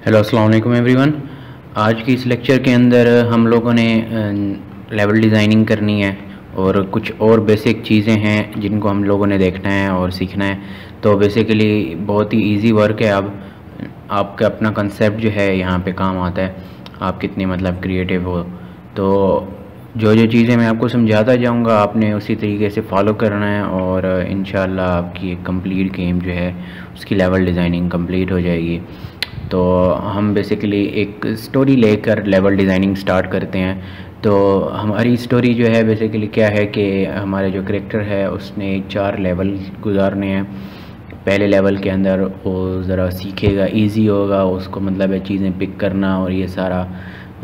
Hello अस्सलाम वालेकुम everyone. आज की इस लेक्चर के अंदर हम लोगों ने लेवल डिज़ाइनिंग करनी है और कुछ और बेसिक चीज़ें हैं जिनको हम लोगों ने देखना है और सीखना है। तो बेसिकली बहुत ही इजी वर्क है। अब आपका अपना कंसेप्ट जो है यहाँ पे काम आता है, आप कितने मतलब क्रिएटिव हो। तो जो जो चीज़ें मैं आपको समझाता जाऊँगा आपने उसी तरीके से फॉलो करना है और इंशाल्लाह आपकी एक कंप्लीट गेम जो है उसकी लेवल डिज़ाइनिंग कंप्लीट हो जाएगी। तो हम बेसिकली एक स्टोरी लेकर लेवल डिज़ाइनिंग स्टार्ट करते हैं। तो हमारी स्टोरी जो है बेसिकली क्या है कि हमारे जो करेक्टर है उसने 4 लेवल गुजारने हैं। पहले लेवल के अंदर वो ज़रा सीखेगा, इजी होगा उसको, मतलब है चीज़ें पिक करना और ये सारा,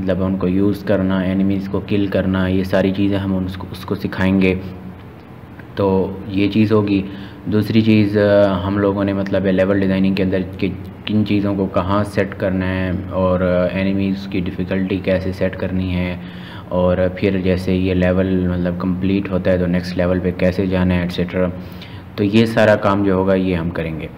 मतलब उनको यूज़ करना, एनिमीज़ को किल करना, ये सारी चीज़ें हम उसको सिखाएंगे। तो ये चीज़ होगी। दूसरी चीज़ हम लोगों ने मतलब है लेवल डिज़ाइनिंग के अंदर कि किन चीज़ों को कहाँ सेट करना है और एनिमीज़ की डिफ़िकल्टी कैसे सेट करनी है, और फिर जैसे ये लेवल मतलब कंप्लीट होता है तो नेक्स्ट लेवल पे कैसे जाना है एट्सेट्रा। तो ये सारा काम जो होगा ये हम करेंगे।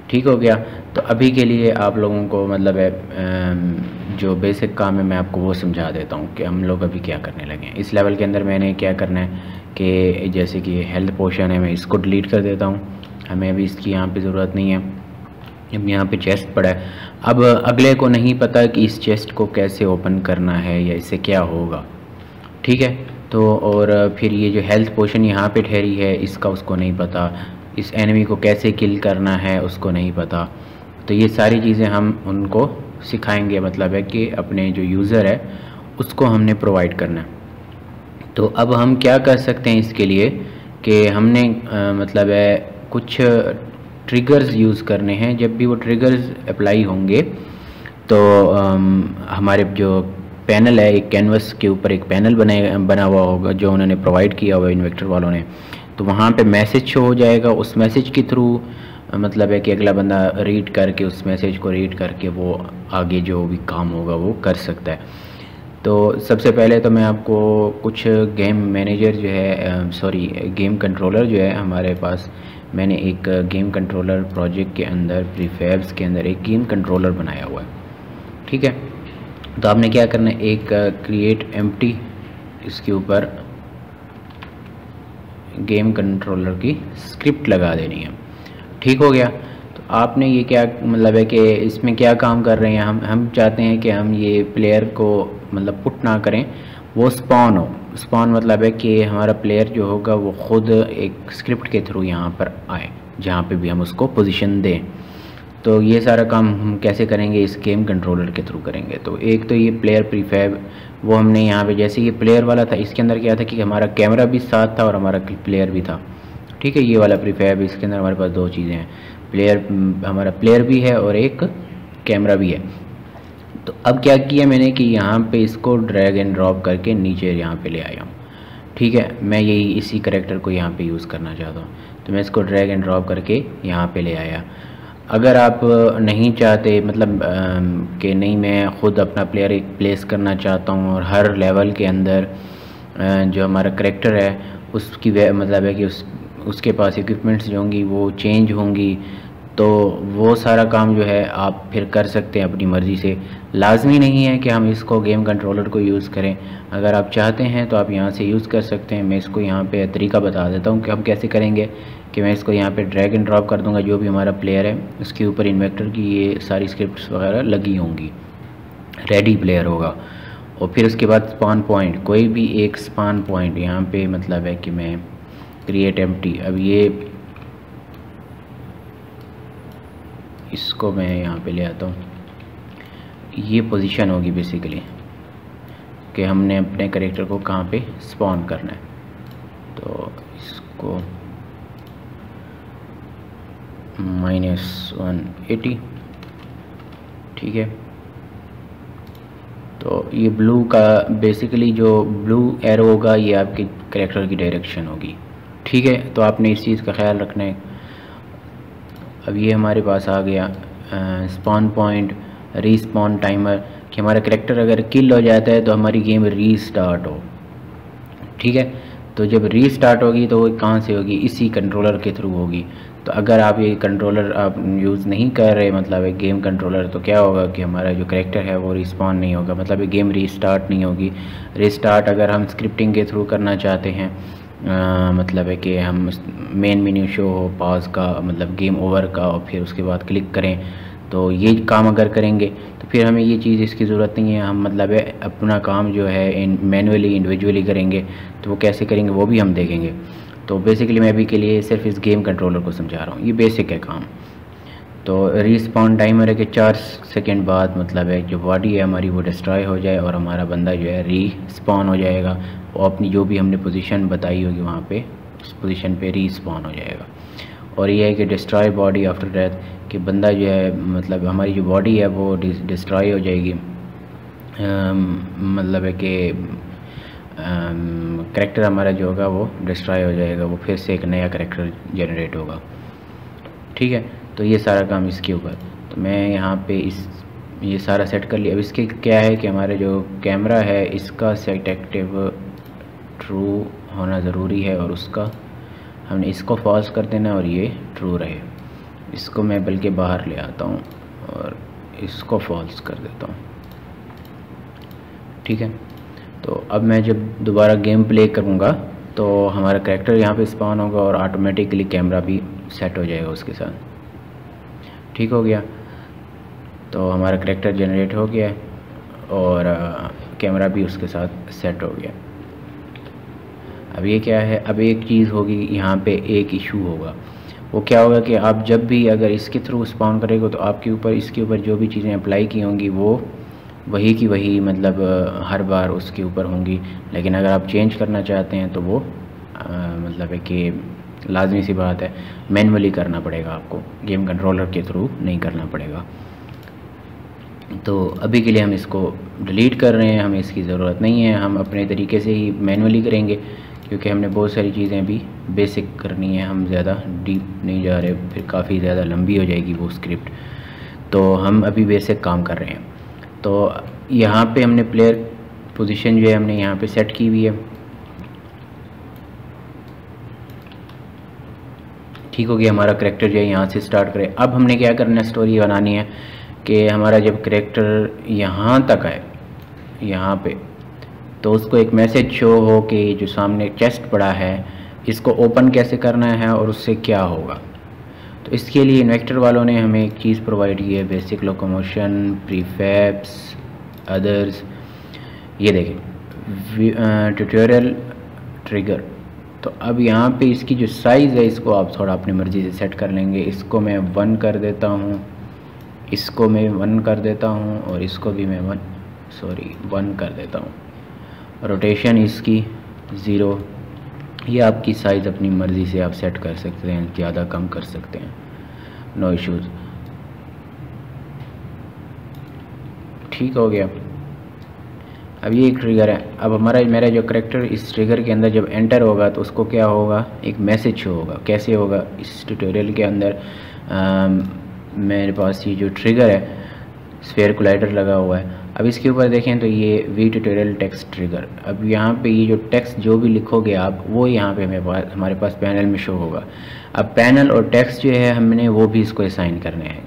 ठीक हो गया। तो अभी के लिए आप लोगों को मतलब है जो बेसिक काम है मैं आपको वो समझा देता हूँ कि हम लोग अभी क्या करने लगे हैं। इस लेवल के अंदर मैंने क्या करना है कि जैसे कि हेल्थ पोशन है, मैं इसको डिलीट कर देता हूँ, हमें अभी इसकी यहाँ पे ज़रूरत नहीं है। अब यहाँ पे चेस्ट पड़ा है। अब अगले को नहीं पता कि इस चेस्ट को कैसे ओपन करना है या इससे क्या होगा। ठीक है। तो और फिर ये जो हेल्थ पोशन यहाँ पे ठहरी है इसका उसको नहीं पता, इस एनिमी को कैसे किल करना है उसको नहीं पता। तो ये सारी चीज़ें हम उनको सिखाएंगे, मतलब है कि अपने जो यूज़र है उसको हमने प्रोवाइड करना है। तो अब हम क्या कर सकते हैं इसके लिए कि हमने मतलब है कुछ ट्रिगर्स यूज़ करने हैं। जब भी वो ट्रिगर्स अप्लाई होंगे तो हमारे जो पैनल है, एक कैनवस के ऊपर एक पैनल बना हुआ होगा जो उन्होंने प्रोवाइड किया हुआ इन्वेक्टर वालों ने, तो वहाँ पे मैसेज शो हो जाएगा। उस मैसेज के थ्रू मतलब है कि अगला बंदा रीड करके, उस मैसेज को रीड करके वो आगे जो भी काम होगा वो कर सकता है। तो सबसे पहले तो मैं आपको कुछ गेम मैनेजर जो है, सॉरी गेम कंट्रोलर जो है हमारे पास, मैंने एक गेम कंट्रोलर प्रोजेक्ट के अंदर प्रीफैब्स के अंदर एक गेम कंट्रोलर बनाया हुआ है। ठीक है। तो आपने क्या करना है, एक क्रिएट एम्प्टी, इसके ऊपर गेम कंट्रोलर की स्क्रिप्ट लगा देनी है। ठीक हो गया। तो आपने ये क्या मतलब है कि इसमें क्या काम कर रहे हैं, हम चाहते हैं कि हम ये प्लेयर को मतलब पुट ना करें, वो स्पॉन हो। स्पॉन मतलब है कि हमारा प्लेयर जो होगा वो ख़ुद एक स्क्रिप्ट के थ्रू यहाँ पर आए, जहाँ पे भी हम उसको पोजीशन दें। तो ये सारा काम हम कैसे करेंगे, इस गेम कंट्रोलर के थ्रू करेंगे। तो एक तो ये प्लेयर प्रीफैब, वो हमने यहाँ पे जैसे ये प्लेयर वाला था, इसके अंदर क्या था कि हमारा कैमरा भी साथ था और हमारा प्लेयर भी था। ठीक है। ये वाला प्रीफैब, इसके अंदर हमारे पास 2 चीज़ें हैं, प्लेयर, हमारा प्लेयर भी है और एक कैमरा भी है। तो अब क्या किया मैंने कि यहाँ पे इसको ड्रैग एंड ड्रॉप करके नीचे यहाँ पे ले आया हूँ। ठीक है। मैं यही इसी करैक्टर को यहाँ पे यूज़ करना चाहता हूँ, तो मैं इसको ड्रैग एंड ड्रॉप करके यहाँ पे ले आया। अगर आप नहीं चाहते, मतलब कि नहीं मैं ख़ुद अपना प्लेयर एक प्लेस करना चाहता हूँ और हर लेवल के अंदर जो हमारा करैक्टर है उसकी मतलब है कि उसके पास इक्विपमेंट्स जो होंगी वो चेंज होंगी, तो वो सारा काम जो है आप फिर कर सकते हैं अपनी मर्ज़ी से। लाजमी नहीं है कि हम इसको गेम कंट्रोलर को यूज़ करें। अगर आप चाहते हैं तो आप यहाँ से यूज़ कर सकते हैं। मैं इसको यहाँ पे तरीका बता देता हूँ कि हम कैसे करेंगे। कि मैं इसको यहाँ पे ड्रैग एंड ड्रॉप कर दूँगा, जो भी हमारा प्लेयर है उसके ऊपर इन्वेक्टर की ये सारी स्क्रिप्ट्स वगैरह लगी होंगी, रेडी प्लेयर होगा। और फिर उसके बाद स्पॉन पॉइंट, कोई भी एक स्पॉन पॉइंट यहाँ पे मतलब है कि मैं क्रिएट एम्प्टी, अब ये इसको मैं यहाँ पे ले आता हूँ। ये पोजीशन होगी बेसिकली कि हमने अपने कैरेक्टर को कहाँ पे स्पॉन करना है। तो इसको -180, ठीक है। तो ये ब्लू का बेसिकली जो ब्लू एरो होगा ये आपके कैरेक्टर की डायरेक्शन होगी। ठीक है। तो आपने इस चीज़ का ख्याल रखना है। अब ये हमारे पास आ गया स्पॉन पॉइंट, रीस्पॉन टाइमर, कि हमारा कैरेक्टर अगर किल हो जाता है तो हमारी गेम रीस्टार्ट हो। ठीक है। तो जब रीस्टार्ट होगी तो वो कहाँ से होगी, इसी कंट्रोलर के थ्रू होगी। तो तो अगर आप ये कंट्रोलर आप यूज़ नहीं कर रहे, मतलब एक गेम कंट्रोलर, तो क्या होगा कि हमारा जो कैरेक्टर है वो रिस्पॉन नहीं होगा, मतलब ये गेम रीस्टार्ट नहीं होगी। रीस्टार्ट अगर हम स्क्रिप्टिंग के थ्रू करना चाहते हैं, मतलब है कि हम मेन मेन्यू शो हो पॉज का, मतलब गेम ओवर का, और फिर उसके बाद क्लिक करें, तो ये काम अगर करेंगे तो फिर हमें ये चीज़ इसकी ज़रूरत नहीं है। हम मतलब है अपना काम जो है मैनुअली इंडिविजुअली करेंगे, तो वो कैसे करेंगे वो भी हम देखेंगे। तो बेसिकली मैं अभी के लिए सिर्फ इस गेम कंट्रोलर को समझा रहा हूँ, ये बेसिक है काम। तो रिस्पॉन टाइमर है कि 4 सेकेंड बाद मतलब है जो बॉडी है हमारी वो डिस्ट्रॉय हो जाए और हमारा बंदा जो है रीस्पॉन हो जाएगा, और अपनी जो भी हमने पोजीशन बताई होगी वहाँ पे उस पोजीशन पे रीस्पॉन हो जाएगा। और ये है कि डिस्ट्रॉय बॉडी आफ्टर डेथ, कि बंदा जो है मतलब हमारी जो बॉडी है वो डिस्ट्रॉय हो जाएगी, मतलब है कि करैक्टर हमारा जो होगा वो डिस्ट्रॉय हो जाएगा, वो फिर से एक नया करैक्टर जनरेट होगा। ठीक है, तो ये सारा काम इसके ऊपर। तो मैं यहाँ पे ये सारा सेट कर लिया। अब इसके क्या है कि हमारे जो कैमरा है इसका सेट एक्टिव ट्रू होना ज़रूरी है, और उसका हमने इसको फॉल्स कर देना और ये ट्रू रहे। इसको मैं बल्कि बाहर ले आता हूँ और इसको फॉल्स कर देता हूँ। ठीक है, तो अब मैं जब दोबारा गेम प्ले करूँगा तो हमारा कैरेक्टर यहाँ पे स्पॉन होगा और ऑटोमेटिकली कैमरा भी सेट हो जाएगा उसके साथ। ठीक हो गया, तो हमारा कैरेक्टर जनरेट हो गया और कैमरा भी उसके साथ सेट हो गया। अब ये क्या है, अब एक चीज़ होगी यहाँ पे, एक इशू होगा। वो क्या होगा कि आप जब भी अगर इसके थ्रू स्पॉन करेंगे तो आपके ऊपर इसके ऊपर जो भी चीज़ें अप्लाई की होंगी वो वही की वही मतलब हर बार उसके ऊपर होंगी। लेकिन अगर आप चेंज करना चाहते हैं तो वो मतलब है कि लाजमी सी बात है मैनुअली करना पड़ेगा आपको, गेम कंट्रोलर के थ्रू नहीं करना पड़ेगा। तो अभी के लिए हम इसको डिलीट कर रहे हैं, हमें इसकी ज़रूरत नहीं है। हम अपने तरीके से ही मैनुअली करेंगे क्योंकि हमने बहुत सारी चीज़ें भी बेसिक करनी है, हम ज़्यादा डीप नहीं जा रहे, फिर काफ़ी ज़्यादा लंबी हो जाएगी वो स्क्रिप्ट। तो हम अभी बेसिक काम कर रहे हैं। तो यहाँ पे हमने प्लेयर पोजीशन जो है हमने यहाँ पे सेट की हुई है। ठीक हो गया, हमारा करैक्टर जो है यहाँ से स्टार्ट करें। अब हमने क्या करना है, स्टोरी बनानी है कि हमारा जब करैक्टर यहाँ तक आए यहाँ पे, तो उसको एक मैसेज शो हो कि जो सामने चेस्ट पड़ा है इसको ओपन कैसे करना है और उससे क्या होगा। तो इसके लिए इन्वेक्टर वालों ने हमें एक चीज़ प्रोवाइड की है, बेसिक लोकोमोशन, प्रीफैब्स, अदर्स। ये देखें ट्यूटोरियल ट्रिगर। तो अब यहाँ पे इसकी जो साइज़ है इसको आप थोड़ा अपनी मर्ज़ी से सेट कर लेंगे। इसको मैं 1 कर देता हूँ, इसको मैं 1 कर देता हूँ और इसको भी मैं 1 कर देता हूँ। रोटेशन इसकी 0। ये आपकी साइज़ अपनी मर्ज़ी से आप सेट कर सकते हैं, ज़्यादा कम कर सकते हैं, नो इश्यूज़। ठीक हो गया। अब ये एक ट्रिगर है। अब मेरा जो करैक्टर इस ट्रिगर के अंदर जब एंटर होगा तो उसको क्या होगा, एक मैसेज शो होगा। कैसे होगा, इस ट्यूटोरियल के अंदर मेरे पास ये जो ट्रिगर है स्फीयर कोलाइडर लगा हुआ है। अब इसके ऊपर देखें तो ये वी ट्यूटोरियल टेक्स्ट ट्रिगर। अब यहाँ पे ये जो टेक्स्ट जो भी लिखोगे आप वो यहाँ पे हमारे पास पैनल में शो होगा। अब पैनल और टेक्स्ट जो है हमने वो भी इसको असाइन करने हैं।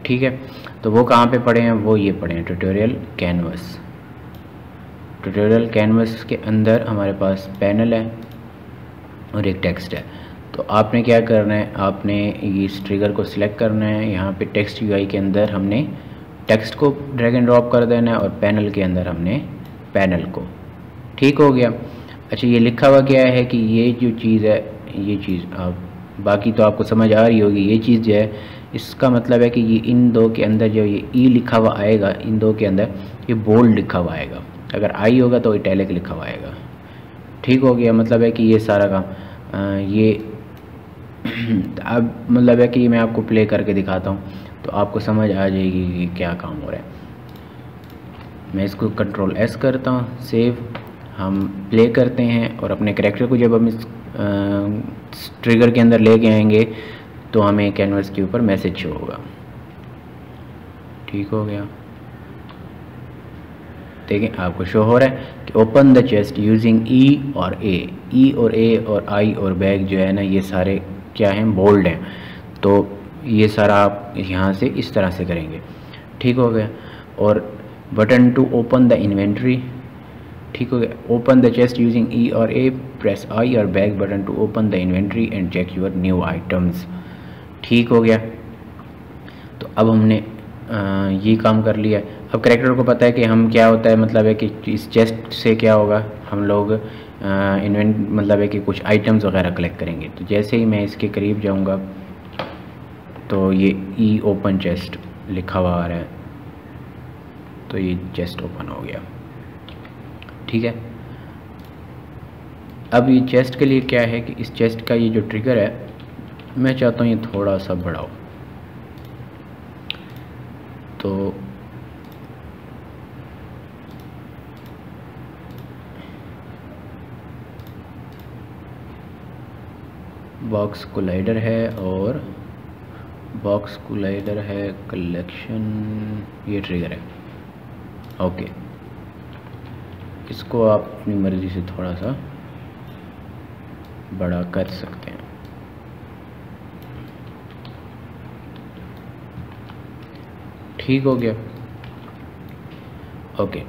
ठीक है, तो वो कहाँ पे पढ़े हैं, वो ये पढ़े हैं ट्यूटोरियल कैनवस। ट्यूटोरियल कैनवस के अंदर हमारे पास पैनल है और एक टेक्स्ट है। तो आपने क्या करना है, आपने इस ट्रिगर को सिलेक्ट करना है। यहाँ पे टेक्स्ट यूआई के अंदर हमने टेक्स्ट को ड्रैग एंड ड्रॉप कर देना है और पैनल के अंदर हमने पैनल को। ठीक हो गया। अच्छा, ये लिखा हुआ क्या है कि ये जो चीज़ है, ये चीज़ आप बाकी तो आपको समझ आ रही होगी। ये चीज़ जो है इसका मतलब है कि ये इन दो के अंदर जो ये ई लिखा हुआ आएगा, इन दो के अंदर ये बोल्ड लिखा हुआ आएगा। अगर आई होगा तो इटैलिक लिखा हुआ आएगा। ठीक हो गया, मतलब है कि ये सारा काम ये अब मतलब है कि मैं आपको प्ले करके दिखाता हूँ तो आपको समझ आ जाएगी कि क्या काम हो रहा है। मैं इसको कंट्रोल एस करता हूँ, सेव, हम प्ले करते हैं और अपने करैक्टर को जब हम इस ट्रिगर के अंदर लेके आएंगे तो हमें कैनवस के ऊपर मैसेज शो होगा। ठीक हो गया, देखें आपको शो हो रहा है कि open the chest using E और ए। ई और ए और आई और बैग जो है ना, ये सारे क्या हैं, बोल्ड हैं। तो ये सारा आप यहाँ से इस तरह से करेंगे, ठीक हो गया। और button to open the inventory, ठीक हो गया। Open the chest using E और ए, प्रेस आई और back button to open the inventory and check your new items, ठीक हो गया। तो अब हमने ये काम कर लिया। अब कैरेक्टर को पता है कि हम क्या होता है, मतलब है कि इस चेस्ट से क्या होगा, हम लोग मतलब है कि कुछ आइटम्स वगैरह कलेक्ट करेंगे। तो जैसे ही मैं इसके करीब जाऊंगा तो ये ई ओपन चेस्ट लिखा हुआ आ रहा है, तो ये चेस्ट ओपन हो गया, ठीक है। अब ये चेस्ट के लिए क्या है कि इस चेस्ट का ये जो ट्रिगर है, मैं चाहता हूँ ये थोड़ा सा बढ़ाओ। तो बॉक्स कोलाइडर है और बॉक्स कोलाइडर है कलेक्शन, ये ट्रिगर है, ओके। इसको आप अपनी मर्ज़ी से थोड़ा सा बड़ा कर सकते हैं, ठीक हो गया, ओके।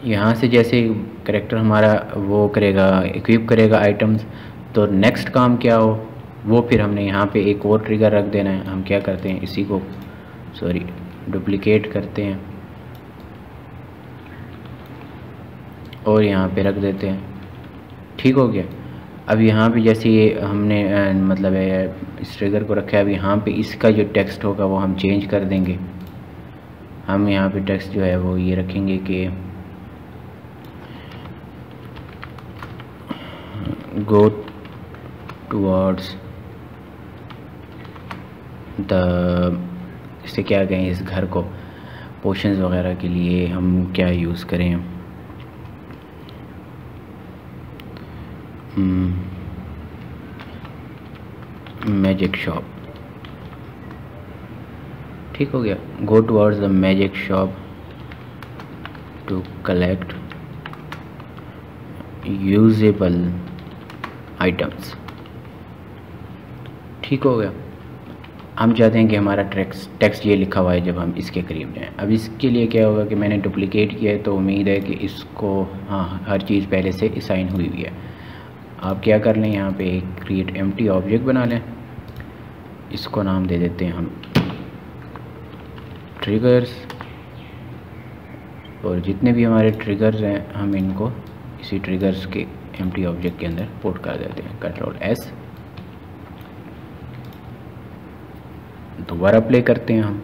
यहाँ से जैसे कैरेक्टर हमारा वो करेगा, इक्विप करेगा आइटम्स, तो नेक्स्ट काम क्या हो वो फिर हमने यहाँ पे एक और ट्रिगर रख देना है। हम क्या करते हैं, इसी को डुप्लिकेट करते हैं और यहाँ पे रख देते हैं, ठीक हो गया। अब यहाँ पे जैसे ये हमने मतलब है इस ट्रिगर को रखा है, अब यहाँ पे इसका जो टेक्स्ट होगा वो हम चेंज कर देंगे। हम यहाँ पे टेक्स्ट जो है वो ये रखेंगे कि गो टुवर्ड्स द, इससे क्या कहें, इस घर को पोशंस वगैरह के लिए हम क्या यूज़ करें, मैजिक शॉप, ठीक हो गया। Go towards the magic shop to collect usable items, ठीक हो गया। हम चाहते हैं कि हमारा टेक्स्ट ये लिखा हुआ है जब हम इसके करीब जाएं। अब इसके लिए क्या होगा कि मैंने डुप्लिकेट किया है, तो उम्मीद है कि इसको हाँ हर चीज़ पहले से असाइन हुई हुई है। आप क्या कर लें, यहाँ पे एक क्रिएट एम्प्टी ऑब्जेक्ट बना लें, इसको नाम दे देते हैं हम ट्रिगर्स, और जितने भी हमारे ट्रिगर्स हैं हम इनको इसी ट्रिगर्स के एम्प्टी ऑब्जेक्ट के अंदर पुट कर देते हैं। कंट्रोल एस, दोबारा प्ले करते हैं हम।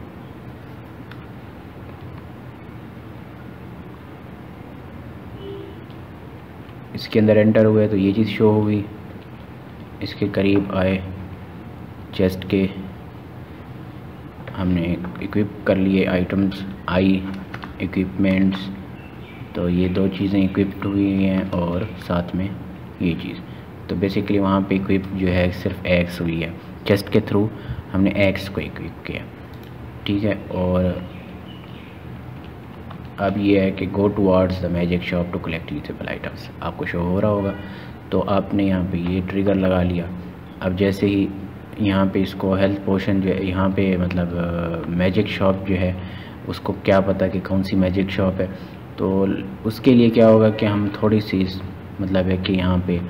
इसके अंदर एंटर हुए तो ये चीज़ शो हुई, इसके करीब आए चेस्ट के, हमने इक्विप कर लिए आइटम्स, आई इक्विपमेंट्स, तो ये दो चीज़ें इक्विप्ड हुई हैं और साथ में ये चीज़। तो बेसिकली वहाँ पे इक्विप जो है सिर्फ एक्स हुई है, चेस्ट के थ्रू हमने एक्स को इक्विप किया, ठीक है। और अब ये है कि go towards the magic shop to collect usable items, आपको शो हो रहा होगा। तो आपने यहाँ पे ये ट्रिगर लगा लिया। अब जैसे ही यहाँ पे इसको हेल्थ पोशन जो है, यहाँ पे मतलब मैजिक शॉप जो है उसको क्या पता कि कौन सी मैजिक शॉप है, तो उसके लिए क्या होगा कि हम थोड़ी सी मतलब है कि यहाँ पे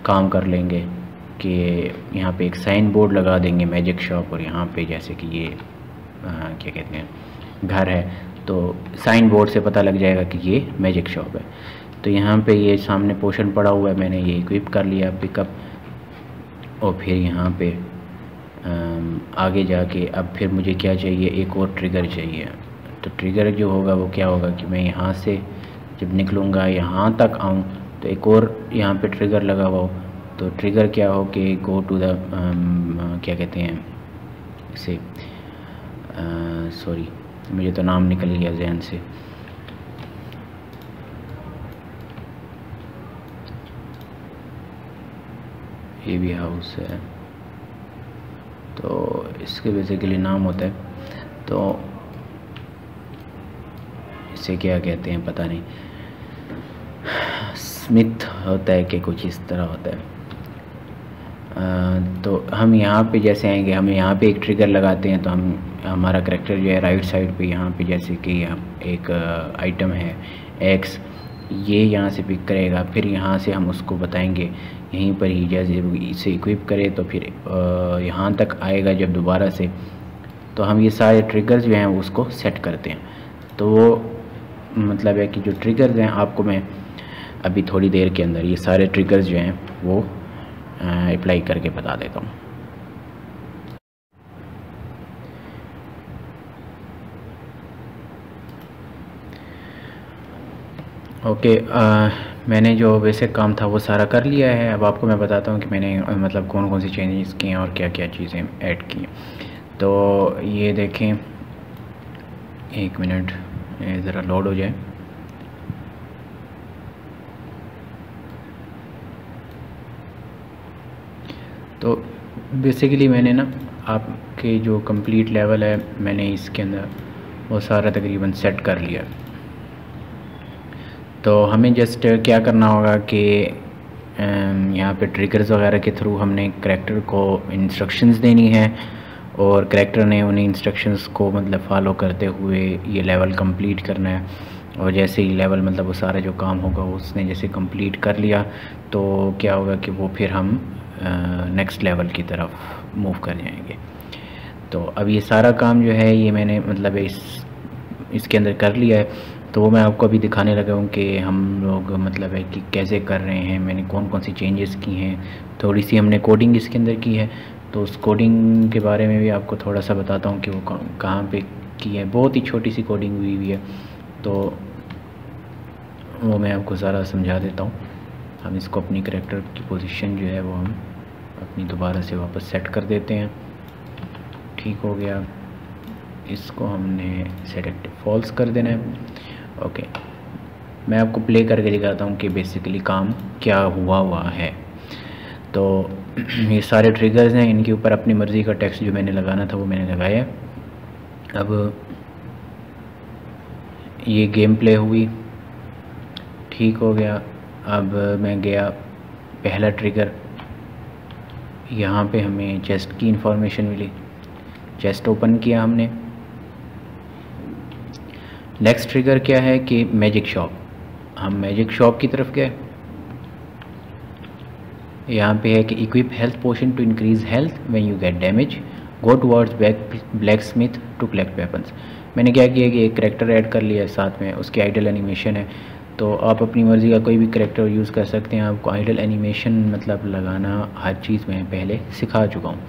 काम कर लेंगे कि यहाँ पे एक साइन बोर्ड लगा देंगे मैजिक शॉप, और यहाँ पे जैसे कि ये क्या कहते हैं घर है, तो साइन बोर्ड से पता लग जाएगा कि ये मैजिक शॉप है। तो यहाँ पे ये सामने पोर्शन पड़ा हुआ है, मैंने ये इक्विप कर लिया पिकअप, और फिर यहाँ पे आगे जाके अब फिर मुझे क्या चाहिए, एक और ट्रिगर चाहिए। तो ट्रिगर जो होगा वो क्या होगा कि मैं यहाँ से जब निकलूँगा यहाँ तक आऊँ तो एक और यहाँ पे ट्रिगर लगा हुआ हो, तो ट्रिगर क्या हो कि गो टू द क्या कहते हैं इसे, सॉरी मुझे तो नाम निकल गया जहन से, ये भी हाउस है, तो इसके बेसिकली नाम होता है, तो इसे क्या कहते हैं पता नहीं, स्मिथ होता है कि कुछ इस तरह होता है। तो हम यहाँ पे जैसे आएंगे, हम यहाँ पे एक ट्रिगर लगाते हैं तो हम हमारा करेक्टर जो है राइट साइड पे यहाँ पे जैसे कि एक आइटम है एक्स, ये यहाँ से पिक करेगा, फिर यहाँ से हम उसको बताएंगे यहीं पर ही जैसे इसे इक्विप करें तो फिर यहाँ तक आएगा जब दोबारा से, तो हम ये सारे ट्रिगर्स जो हैं उसको सेट करते हैं। तो वो मतलब है कि जो ट्रिगर्स हैं आपको मैं अभी थोड़ी देर के अंदर ये सारे ट्रिगर्स जो हैं वो अप्लाई करके बता देता हूँ। ओके, मैंने जो बेसिक काम था वो सारा कर लिया है। अब आपको मैं बताता हूँ कि मैंने मतलब कौन कौन सी चेंजेस किए हैं और क्या क्या चीज़ें ऐड की हैं। तो ये देखें, एक मिनट ज़रा लोड हो जाए। तो बेसिकली मैंने ना आपके जो कंप्लीट लेवल है मैंने इसके अंदर वो सारा तकरीबन सेट कर लिया। तो हमें जस्ट क्या करना होगा कि यहाँ पे ट्रिगर्स वगैरह के थ्रू हमने करैक्टर को इंस्ट्रक्शंस देनी है और करैक्टर ने उन्हीं इंस्ट्रक्शंस को मतलब फॉलो करते हुए ये लेवल कंप्लीट करना है। और जैसे ही लेवल मतलब वो सारा जो काम होगा उसने जैसे कंप्लीट कर लिया तो क्या होगा कि वो फिर हम नेक्स्ट लेवल की तरफ मूव कर जाएंगे। तो अब ये सारा काम जो है ये मैंने मतलब इसके अंदर कर लिया है। तो वो मैं आपको अभी दिखाने लगा हूँ कि हम लोग मतलब है कि कैसे कर रहे हैं, मैंने कौन कौन सी चेंजेस की हैं। थोड़ी सी हमने कोडिंग इसके अंदर की है, तो उस कोडिंग के बारे में भी आपको थोड़ा सा बताता हूँ कि वो कहाँ पे की है। बहुत ही छोटी सी कोडिंग हुई है, तो वो मैं आपको ज़रा समझा देता हूँ। हम इसको अपनी करैक्टर की पोजीशन जो है वो हम अपनी दोबारा से वापस सेट कर देते हैं। ठीक हो गया, इसको हमने सेट फॉल्स कर देना है। ओके, मैं आपको प्ले करके दिखाता हूँ कि बेसिकली काम क्या हुआ है। तो ये सारे ट्रिगर्स हैं, इनके ऊपर अपनी मर्ज़ी का टेक्स्ट जो मैंने लगाना था वो मैंने लगाया। अब ये गेम प्ले हुई, ठीक हो गया। अब मैं गया पहला ट्रिगर, यहाँ पे हमें चेस्ट की इंफॉर्मेशन मिली, चेस्ट ओपन किया हमने। नेक्स्ट ट्रिगर क्या है कि मैजिक शॉप, हम मैजिक शॉप की तरफ गए। यहाँ पे है कि equip health potion to increase health when you get damage, go towards black Smith to collect weapons. मैंने क्या किया कि एक करैक्टर ऐड कर लिया है, साथ में उसकी आइडल एनिमेशन है। तो आप अपनी मर्ज़ी का कोई भी करैक्टर यूज़ कर सकते हैं। आपको आइडल एनिमेशन मतलब लगाना हर चीज़ में पहले सिखा चुका हूँ,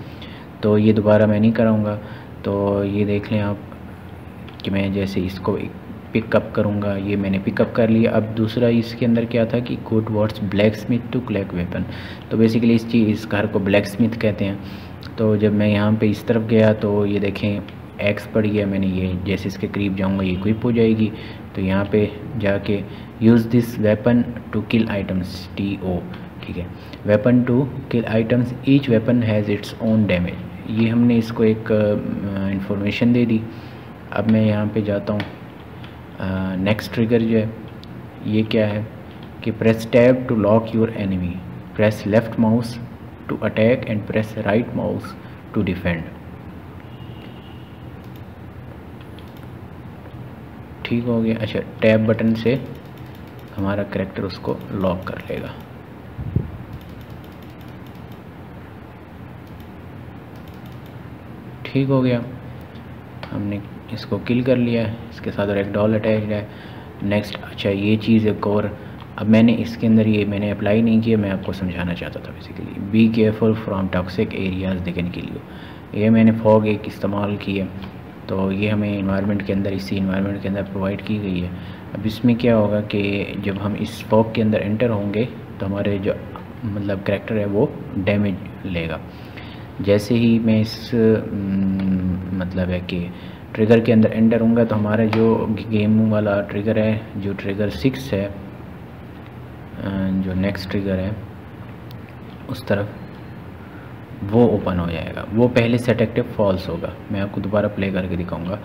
तो ये दोबारा मैं नहीं कराऊँगा। तो ये देख लें आप कि मैं जैसे इसको पिकअप करूँगा, ये मैंने पिकअप कर लिया। अब दूसरा इसके अंदर क्या था कि go towards black Smith to collect weapon. तो बेसिकली इस घर को ब्लैक स्मिथ कहते हैं। तो जब मैं यहाँ पे इस तरफ गया तो ये देखें एक्स पड़ गया, मैंने ये जैसे इसके करीब जाऊँगा ये इक्विप हो जाएगी। तो यहाँ पे जाके use this weapon to kill items, TO, ठीक है, weapon to kill items, each weapon has its own damage. ये हमने इसको एक इंफॉर्मेशन दे दी। अब मैं यहाँ पे जाता हूँ, नेक्स्ट ट्रिगर जो है ये क्या है कि press tab to lock your enemy, press left mouse to attack and press right mouse to defend. ठीक हो गया। अच्छा, टैब बटन से हमारा करैक्टर उसको लॉक कर लेगा। ठीक हो गया, हमने इसको किल कर लिया है, इसके साथ और एक डॉल अटैच है। नेक्स्ट, अच्छा ये चीज़ एक और, अब मैंने इसके अंदर ये मैंने अप्लाई नहीं किया, मैं आपको समझाना चाहता था। Basically be careful from toxic areas they can kill you, ये मैंने फॉग एक इस्तेमाल की है। तो ये हमें इन्वायरमेंट के अंदर, इसी इन्वायरमेंट के अंदर प्रोवाइड की गई है। अब इसमें क्या होगा कि जब हम इस फॉग के अंदर एंटर होंगे तो हमारे जो मतलब करैक्टर है वो डैमेज लेगा। जैसे ही मैं इस मतलब है कि ट्रिगर के अंदर एंटर होऊंगा तो हमारा जो गेम वाला ट्रिगर है, जो ट्रिगर 6 है, जो नेक्स्ट ट्रिगर है उस तरफ, वो ओपन हो जाएगा। वो पहले सेट एक्टिव फॉल्स होगा, मैं आपको दोबारा प्ले करके दिखाऊंगा।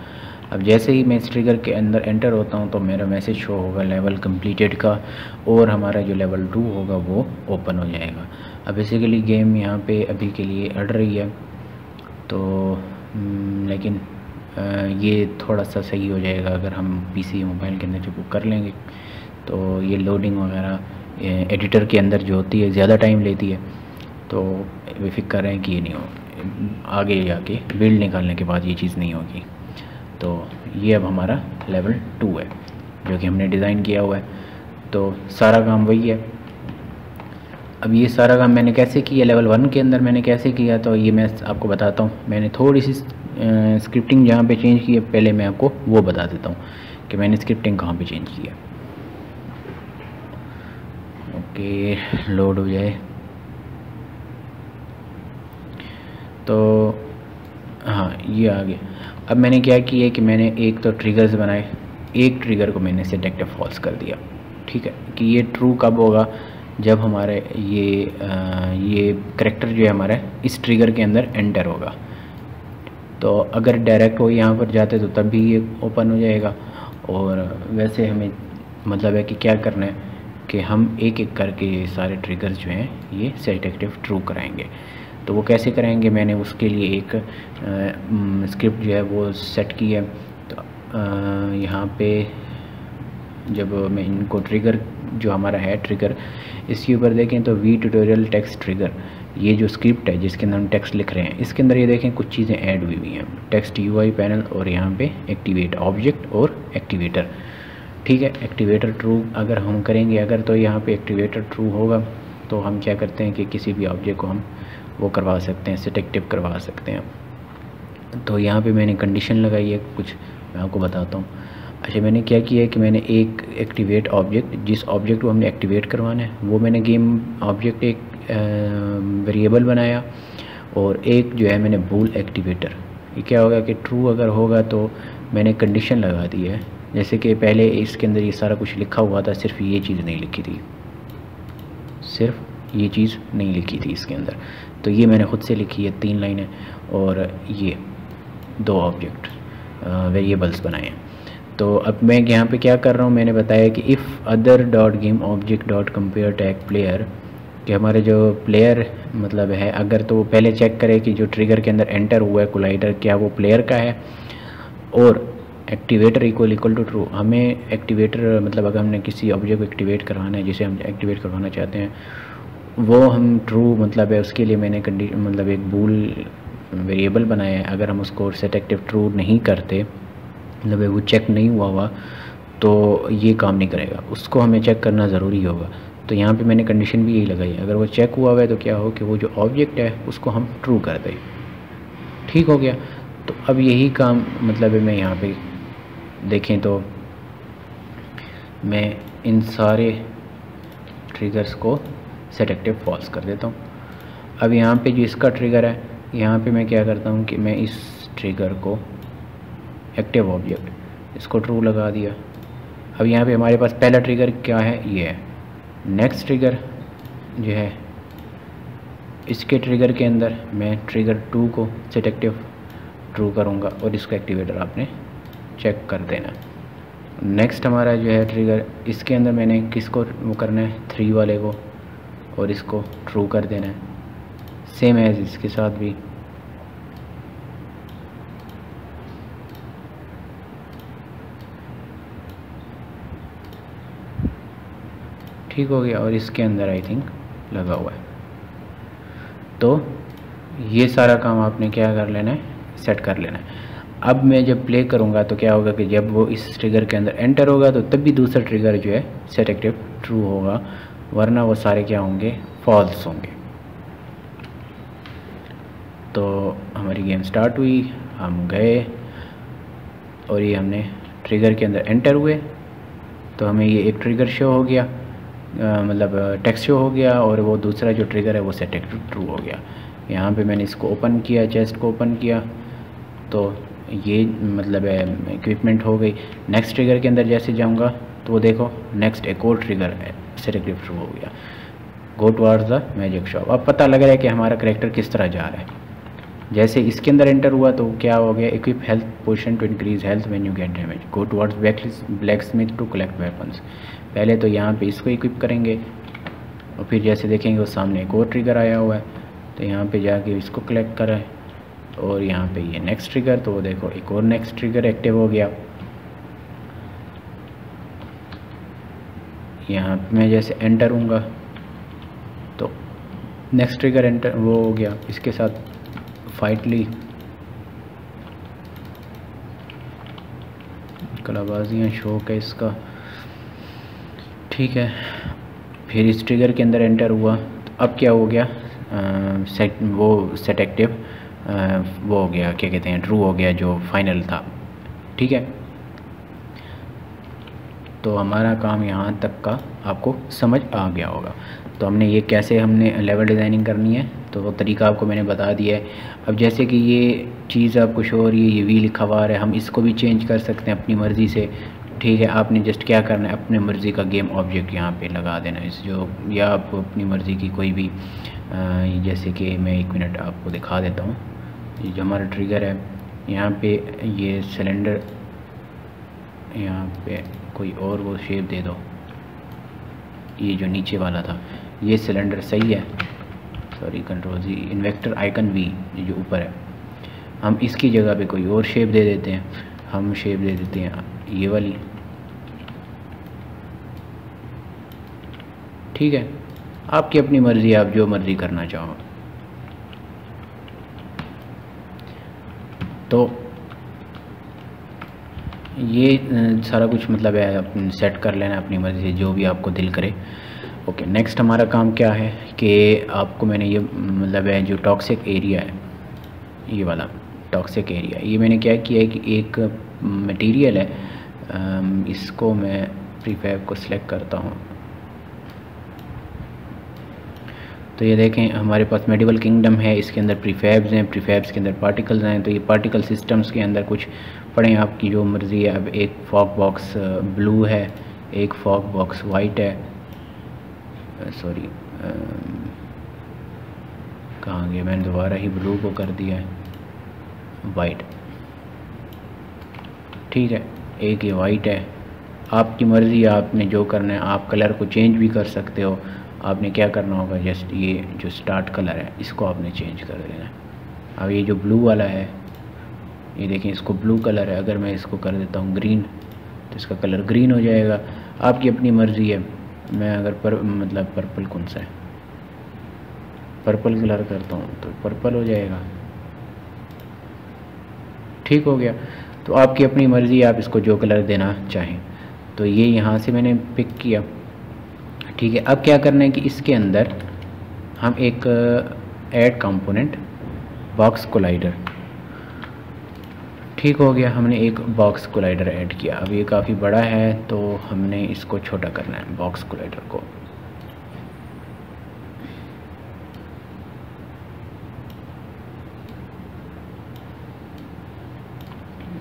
अब जैसे ही मैं इस ट्रिगर के अंदर एंटर होता हूँ तो मेरा मैसेज शो होगा लेवल कंप्लीटेड का, और हमारा जो लेवल 2 होगा वो ओपन हो जाएगा। अब बेसिकली गेम यहाँ पे अभी के लिए अड़ रही है, तो लेकिन ये थोड़ा सा सही हो जाएगा अगर हम पीसी मोबाइल के अंदर जब वो कर लेंगे। तो ये लोडिंग वगैरह एडिटर के अंदर जो होती है ज़्यादा टाइम लेती है, तो वे फिक्र कर रहे हैं कि ये नहीं हो, आगे जाके बिल्ड निकालने के बाद ये चीज़ नहीं होगी। तो ये अब हमारा लेवल 2 है जो कि हमने डिज़ाइन किया हुआ है। तो सारा काम वही है। अब ये सारा काम मैंने कैसे किया, लेवल 1 के अंदर मैंने कैसे किया, तो ये मैं आपको बताता हूँ। मैंने थोड़ी सी स्क्रिप्टिंग जहाँ पे चेंज की है, पहले मैं आपको वो बता देता हूँ कि मैंने स्क्रिप्टिंग कहाँ पे चेंज की है। ओके, लोड हो जाए। तो हाँ, ये आ गया। अब मैंने क्या किया कि मैंने एक तो ट्रिगर्स बनाए, एक ट्रिगर को मैंने सेट एक्टिव फॉल्स कर दिया, ठीक है, कि ये ट्रू कब होगा, जब हमारे ये करैक्टर जो है हमारा इस ट्रिगर के अंदर एंटर होगा। तो अगर डायरेक्ट वो यहाँ पर जाते तो तब भी ये ओपन हो जाएगा। और वैसे हमें मतलब है कि क्या करना है कि हम एक एक करके ये सारे ट्रिगर्स जो हैं ये सेट एक्टिव ट्रू कराएंगे। तो वो कैसे कराएंगे, मैंने उसके लिए एक स्क्रिप्ट जो है वो सेट की है। तो यहाँ पे जब मैं इनको ट्रिगर जो हमारा है ट्रिगर, इसके ऊपर देखें तो वी ट्यूटोरियल टेक्स्ट ट्रिगर, ये जो स्क्रिप्ट है जिसके अंदर हम टेक्स्ट लिख रहे हैं, इसके अंदर ये देखें कुछ चीज़ें ऐड हुई हुई हैं, टेक्स्ट यूआई पैनल और यहाँ पे एक्टिवेट ऑब्जेक्ट और एक्टिवेटर, ठीक है। एक्टिवेटर ट्रू अगर हम करेंगे, अगर तो यहाँ पे एक्टिवेटर ट्रू होगा तो हम क्या करते हैं कि किसी भी ऑब्जेक्ट को हम वो करवा सकते हैं, सेट एक्टिव करवा सकते हैं। तो यहाँ पे मैंने कंडीशन लगाई है कुछ, मैं आपको बताता हूँ। अच्छा, मैंने क्या किया है कि मैंने एक एक्टिवेट ऑब्जेक्ट, जिस ऑब्जेक्ट को हमने एक्टिवेट करवाना है वो मैंने गेम ऑब्जेक्ट एक वेरिएबल बनाया, और एक जो है मैंने बूल एक्टिवेटर। ये क्या होगा कि ट्रू अगर होगा तो मैंने कंडीशन लगा दी है, जैसे कि पहले इसके अंदर ये सारा कुछ लिखा हुआ था, सिर्फ ये चीज़ नहीं लिखी थी, सिर्फ ये चीज़ नहीं लिखी थी इसके अंदर, तो ये मैंने ख़ुद से लिखी है 3 लाइनें, और ये 2 ऑब्जेक्ट वेरिएबल्स बनाए हैं। तो अब मैं यहाँ पे क्या कर रहा हूँ, मैंने बताया कि if other dot game object dot compare tag player, कि हमारे जो प्लेयर मतलब है, अगर तो वो पहले चेक करे कि जो ट्रिगर के अंदर एंटर हुआ है कोलाइडर क्या वो प्लेयर का है, और एक्टिवेटर इक्वल टू ट्रू। हमें एक्टिवेटर मतलब अगर हमने किसी ऑब्जेक्ट को एक्टिवेट करवाना है, जिसे हम एक्टिवेट करवाना चाहते हैं, वो हम ट्रू मतलब है, उसके लिए मैंने मतलब एक बूल वेरिएबल बनाया है। अगर हम उसको सेट एक्टिव ट्रू नहीं करते, मतलब वो चेक नहीं हुआ तो ये काम नहीं करेगा, उसको हमें चेक करना ज़रूरी होगा। तो यहाँ पे मैंने कंडीशन भी यही लगाई है, अगर वो चेक हुआ है तो क्या हो कि वो जो ऑब्जेक्ट है उसको हम ट्रू कर दें, ठीक हो गया। तो अब यही काम मतलब है, मैं यहाँ पे देखें तो मैं इन सारे ट्रिगर्स को सेट एक्टिव फॉल्स कर देता हूँ। अब यहाँ पे जो इसका ट्रिगर है, यहाँ पे मैं क्या करता हूँ कि मैं इस ट्रिगर को एक्टिव ऑब्जेक्ट इसको ट्रू लगा दिया। अब यहाँ पे हमारे पास पहला ट्रिगर क्या है, ये है। नेक्स्ट ट्रिगर जो है, इसके ट्रिगर के अंदर मैं ट्रिगर 2 को सेट एक्टिव ट्रू करूँगा, और इसका एक्टिवेटर आपने चेक कर देना। नेक्स्ट हमारा जो है ट्रिगर, इसके अंदर मैंने किसको वो करना है, 3 वाले को, और इसको ट्रू कर देना है, सेम एज इसके साथ भी। ठीक हो गया, और इसके अंदर आई थिंक लगा हुआ है। तो ये सारा काम आपने क्या कर लेना है, सेट कर लेना है। अब मैं जब प्ले करूँगा तो क्या होगा कि जब वो इस ट्रिगर के अंदर एंटर होगा तो तब भी दूसरा ट्रिगर जो है सेट एक्टिव ट्रू होगा, वरना वो सारे क्या होंगे, फॉल्स होंगे। तो हमारी गेम स्टार्ट हुई, हम गए और ये हमने ट्रिगर के अंदर एंटर हुए, तो हमें ये एक ट्रिगर शो हो गया, मतलब टेक्स्ट शो हो गया, और वो दूसरा जो ट्रिगर है वो सेट एक्टिव ट्रू हो गया। यहाँ पे मैंने इसको ओपन किया, चेस्ट को ओपन किया, तो ये मतलब है इक्विपमेंट हो गई। नेक्स्ट ट्रिगर के अंदर जैसे जाऊँगा तो वो देखो नेक्स्ट एक और ट्रिगर है, सेट एक्टिव ट्रू हो गया, go towards the magic shop. अब पता लग रहा है कि हमारा करैक्टर किस तरह जा रहा है। जैसे इसके अंदर एंटर हुआ तो क्या हो गया, equip health potion to increase health when you get damage, go towards black Smith to collect weapons. पहले तो यहाँ पे इसको इक्विप करेंगे और फिर जैसे देखेंगे वो सामने एक और ट्रिगर आया हुआ है, तो यहाँ पे जाके इसको कलेक्ट करें और यहाँ पे ये नेक्स्ट ट्रिगर, तो वो देखो एक और नेक्स्ट ट्रिगर एक्टिव हो गया। यहाँ मैं जैसे एंटर हूँगा तो नेक्स्ट ट्रिगर एंटर वो हो गया, इसके साथ फाइट ली, कलाबाजियाँ शौक है इसका, ठीक है। फिर इस ट्रिगर के अंदर एंटर हुआ तो अब क्या हो गया, सेट एक्टिव वो हो गया, क्या कहते हैं, ट्रू हो गया जो फाइनल था, ठीक है। तो हमारा काम यहाँ तक का आपको समझ आ गया होगा। तो हमने ये कैसे हमने लेवल डिज़ाइनिंग करनी है तो वो तरीका आपको मैंने बता दिया है। अब जैसे कि ये चीज़ आपको शो हो रही है, ये वी लिखा हुआ है, हम इसको भी चेंज कर सकते हैं अपनी मर्ज़ी से, ठीक है। आपने जस्ट क्या करना है, अपने मर्ज़ी का गेम ऑब्जेक्ट यहाँ पे लगा देना इस जो, या आप अपनी मर्ज़ी की कोई भी जैसे कि मैं 1 मिनट आपको दिखा देता हूँ। ये जो हमारा ट्रिगर है यहाँ पे, ये सिलेंडर, यहाँ पे कोई और वो शेप दे दो, ये जो नीचे वाला था ये सिलेंडर सही है, सॉरी कंट्रोल जी, इन्वेक्टर आइकन वी ये जो ऊपर है, हम इसकी जगह पे कोई और शेप दे देते हैं। हम शेप दे देते हैं ये वाली, ठीक है। आपकी अपनी मर्ज़ी, आप जो मर्ज़ी करना चाहो। तो ये सारा कुछ मतलब है सेट कर लेना अपनी मर्ज़ी से, जो भी आपको दिल करे। ओके, नेक्स्ट हमारा काम क्या है कि आपको मैंने ये मतलब है जो टॉक्सिक एरिया है, ये वाला टॉक्सिक एरिया, ये मैंने क्या किया है कि एक मटेरियल है, इसको मैं प्रीफैब को सिलेक्ट करता हूँ। तो ये देखें हमारे पास मेडिवल किंगडम है, इसके अंदर प्रीफैब्स हैं, प्रीफैब्स के अंदर पार्टिकल्स हैं। तो ये पार्टिकल सिस्टम्स के अंदर कुछ पढ़ें, आपकी जो मर्ज़ी है। अब एक फॉग बॉक्स ब्लू है, एक फॉग बॉक्स वाइट है, सॉरी कहाँ गया, मैंने दोबारा ही ब्लू को कर दिया है वाइट, ठीक है। एक ये वाइट है, आपकी मर्ज़ी, आपने जो करना है, आप कलर को चेंज भी कर सकते हो। आपने क्या करना होगा, जस्ट ये जो स्टार्ट कलर है इसको आपने चेंज कर देना है। अब ये जो ब्लू वाला है, ये देखें इसको ब्लू कलर है, अगर मैं इसको कर देता हूँ ग्रीन तो इसका कलर ग्रीन हो जाएगा। आपकी अपनी मर्ज़ी है। मैं अगर मतलब पर्पल कौन सा है, पर्पल कलर करता हूँ तो पर्पल हो जाएगा, ठीक हो गया। तो आपकी अपनी मर्ज़ी, आप इसको जो कलर देना चाहें। तो ये यहाँ से मैंने पिक किया, ठीक है। अब क्या करना है कि इसके अंदर हम एक ऐड कंपोनेंट बॉक्स कोलाइडर, ठीक हो गया, हमने एक बॉक्स कोलाइडर ऐड किया। अब ये काफ़ी बड़ा है तो हमने इसको छोटा करना है बॉक्स कोलाइडर को।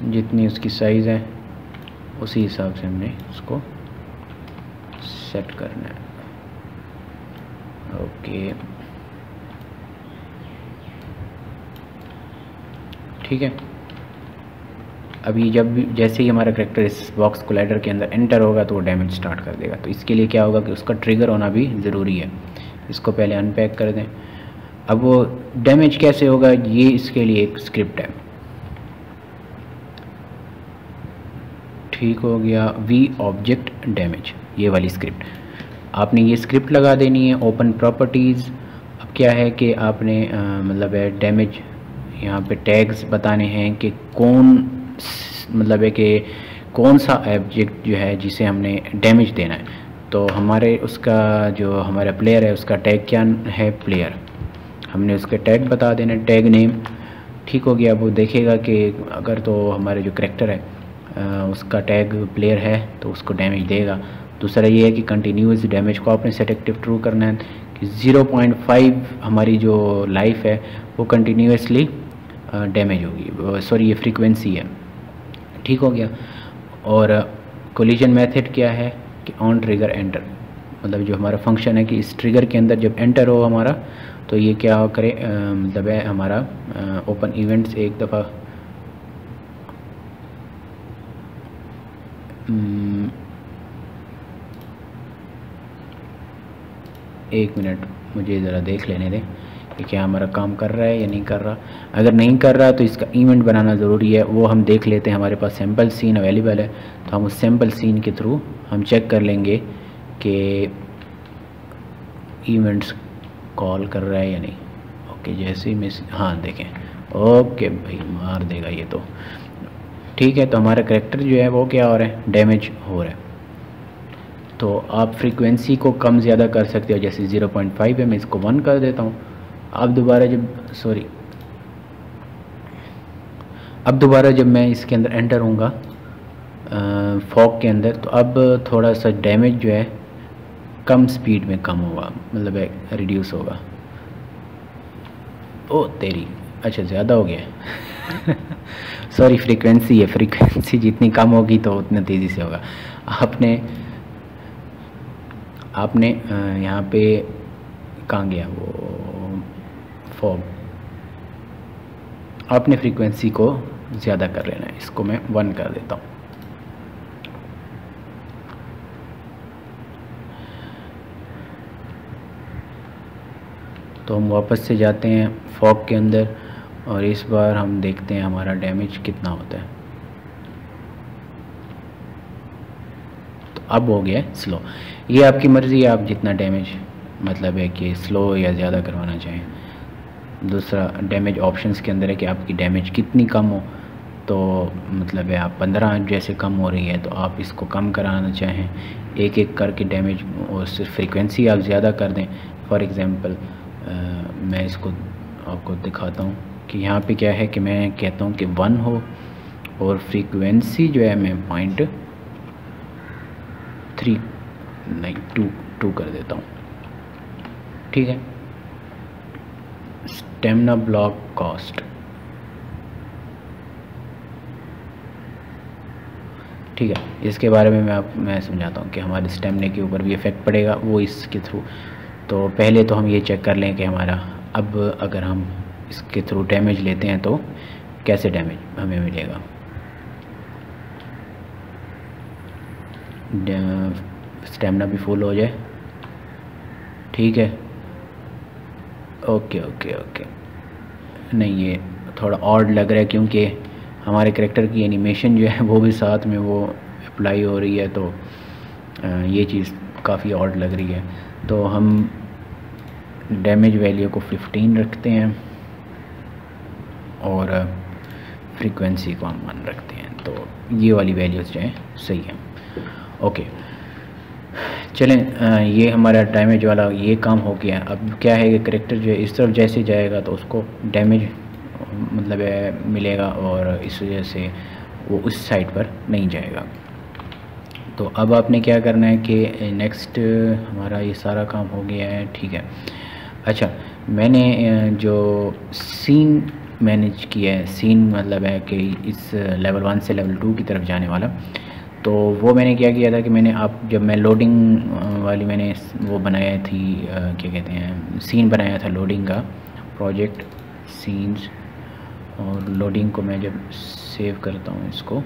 जितनी उसकी साइज़ है उसी हिसाब से हमने उसको सेट करना है। ओके, ठीक है। अभी जब भी जैसे ही हमारा कैरेक्टर इस बॉक्स कोलाइडर के अंदर एंटर होगा तो वो डैमेज स्टार्ट कर देगा। तो इसके लिए क्या होगा कि उसका ट्रिगर होना भी ज़रूरी है। इसको पहले अनपैक कर दें। अब वो डैमेज कैसे होगा, ये इसके लिए एक स्क्रिप्ट है, ठीक हो गया। वी ऑब्जेक्ट डैमेज, ये वाली स्क्रिप्ट आपने ये स्क्रिप्ट लगा देनी है। ओपन प्रॉपर्टीज़, अब क्या है कि आपने मतलब है डैमेज, यहाँ पे टैग्स बताने हैं कि कौन मतलब है कि कौन सा ऑब्जेक्ट जो है जिसे हमने डैमेज देना है। तो हमारे उसका जो हमारा प्लेयर है उसका टैग क्या है, प्लेयर, हमने उसके टैग बता देना, टैग नेम, ठीक हो गया। वो देखेगा कि अगर तो हमारे जो करैक्टर है उसका टैग प्लेयर है तो उसको डैमेज देगा। दूसरा ये है कि कंटिन्यूस डैमेज को आपने सेट एक्टिव ट्रू करना है कि 0.5 हमारी जो लाइफ है वो कंटिन्यूसली डैमेज होगी, सॉरी ये फ्रीक्वेंसी है, ठीक हो गया। और कोलिजन मेथड क्या है कि ऑन ट्रिगर एंटर, मतलब जो हमारा फंक्शन है कि इस ट्रिगर के अंदर जब एंटर हो हमारा तो ये क्या करे, मतलब है हमारा ओपन इवेंट्स एक दफ़ा एक मिनट मुझे ज़रा देख लेने दें कि क्या हमारा काम कर रहा है या नहीं कर रहा। अगर नहीं कर रहा तो इसका इवेंट बनाना ज़रूरी है, वो हम देख लेते हैं। हमारे पास सैम्पल सीन अवेलेबल है, तो हम उस सैम्पल सीन के थ्रू हम चेक कर लेंगे कि इवेंट्स कॉल कर रहा है या नहीं। ओके, जैसे ही मिस, हाँ देखें, ओके भाई मार देगा ये तो। ठीक है, तो हमारा करैक्टर जो है वो क्या हो रहा है, डैमेज हो रहा है। तो आप फ्रीक्वेंसी को कम ज़्यादा कर सकते हो, जैसे 0.5 है, मैं इसको 1 कर देता हूँ। अब दोबारा जब मैं इसके अंदर एंटर होऊंगा फॉग के अंदर, तो अब थोड़ा सा डैमेज जो है कम स्पीड में कम होगा, मतलब रिड्यूस होगा। ओ तेरी, अच्छा ज़्यादा हो गया सॉरी, फ्रीक्वेंसी है, फ्रीक्वेंसी जितनी कम होगी तो उतनी तेज़ी से होगा। आपने यहाँ पे कहाँ गया वो फॉग, आपने फ्रीक्वेंसी को ज़्यादा कर लेना है। इसको मैं 1 कर देता हूँ। तो हम वापस से जाते हैं फॉग के अंदर और इस बार हम देखते हैं हमारा डैमेज कितना होता है। तो अब हो गया स्लो। ये आपकी मर्ज़ी है, आप जितना डैमेज मतलब है कि स्लो या ज़्यादा करवाना चाहें। दूसरा डैमेज ऑप्शंस के अंदर है कि आपकी डैमेज कितनी कम हो, तो मतलब है आप 15 जैसे कम हो रही है तो आप इसको कम कराना चाहें, एक एक करके डैमेज, और सिर्फ फ्रीक्वेंसी आप ज़्यादा कर दें। फॉर एग्ज़ाम्पल मैं इसको आपको दिखाता हूँ कि यहाँ पे क्या है कि मैं कहता हूँ कि 1 हो और फ्रीक्वेंसी जो है मैं 0.3 नहीं 2 कर देता हूँ। ठीक है, स्टेमिना ब्लॉक कॉस्ट, ठीक है, इसके बारे में मैं समझाता हूँ कि हमारे स्टेमिना के ऊपर भी इफ़ेक्ट पड़ेगा वो इसके थ्रू। तो पहले तो हम ये चेक कर लें कि हमारा अब अगर हम इसके थ्रू डैमेज लेते हैं तो कैसे डैमेज हमें मिलेगा। स्टेमिना भी फुल हो जाए, ठीक है, ओके ओके ओके। नहीं, ये थोड़ा ऑड लग रहा है क्योंकि हमारे करैक्टर की एनिमेशन जो है वो भी साथ में वो अप्लाई हो रही है, तो ये चीज़ काफ़ी ऑड लग रही है। तो हम डैमेज वैल्यू को 15 रखते हैं और फ्रीक्वेंसी को हम 1 रखते हैं, तो ये वाली वैल्यूज़ जो हैं सही है। ओके, चलें, ये हमारा डैमेज वाला ये काम हो गया। अब क्या है कि करैक्टर जो है इस तरफ जैसे जाएगा तो उसको डैमेज मतलब मिलेगा और इस वजह से वो उस साइड पर नहीं जाएगा। तो अब आपने क्या करना है कि नेक्स्ट हमारा ये सारा काम हो गया है, ठीक है। अच्छा, मैंने जो सीन मैनेज किया है, सीन मतलब है कि इस लेवल 1 से लेवल 2 की तरफ जाने वाला, तो वो मैंने क्या किया था कि जब मैं लोडिंग वाली मैंने वो बनाया थी, क्या कहते हैं, सीन बनाया था लोडिंग का, प्रोजेक्ट सीन्स, और लोडिंग को मैं जब सेव करता हूँ इसको,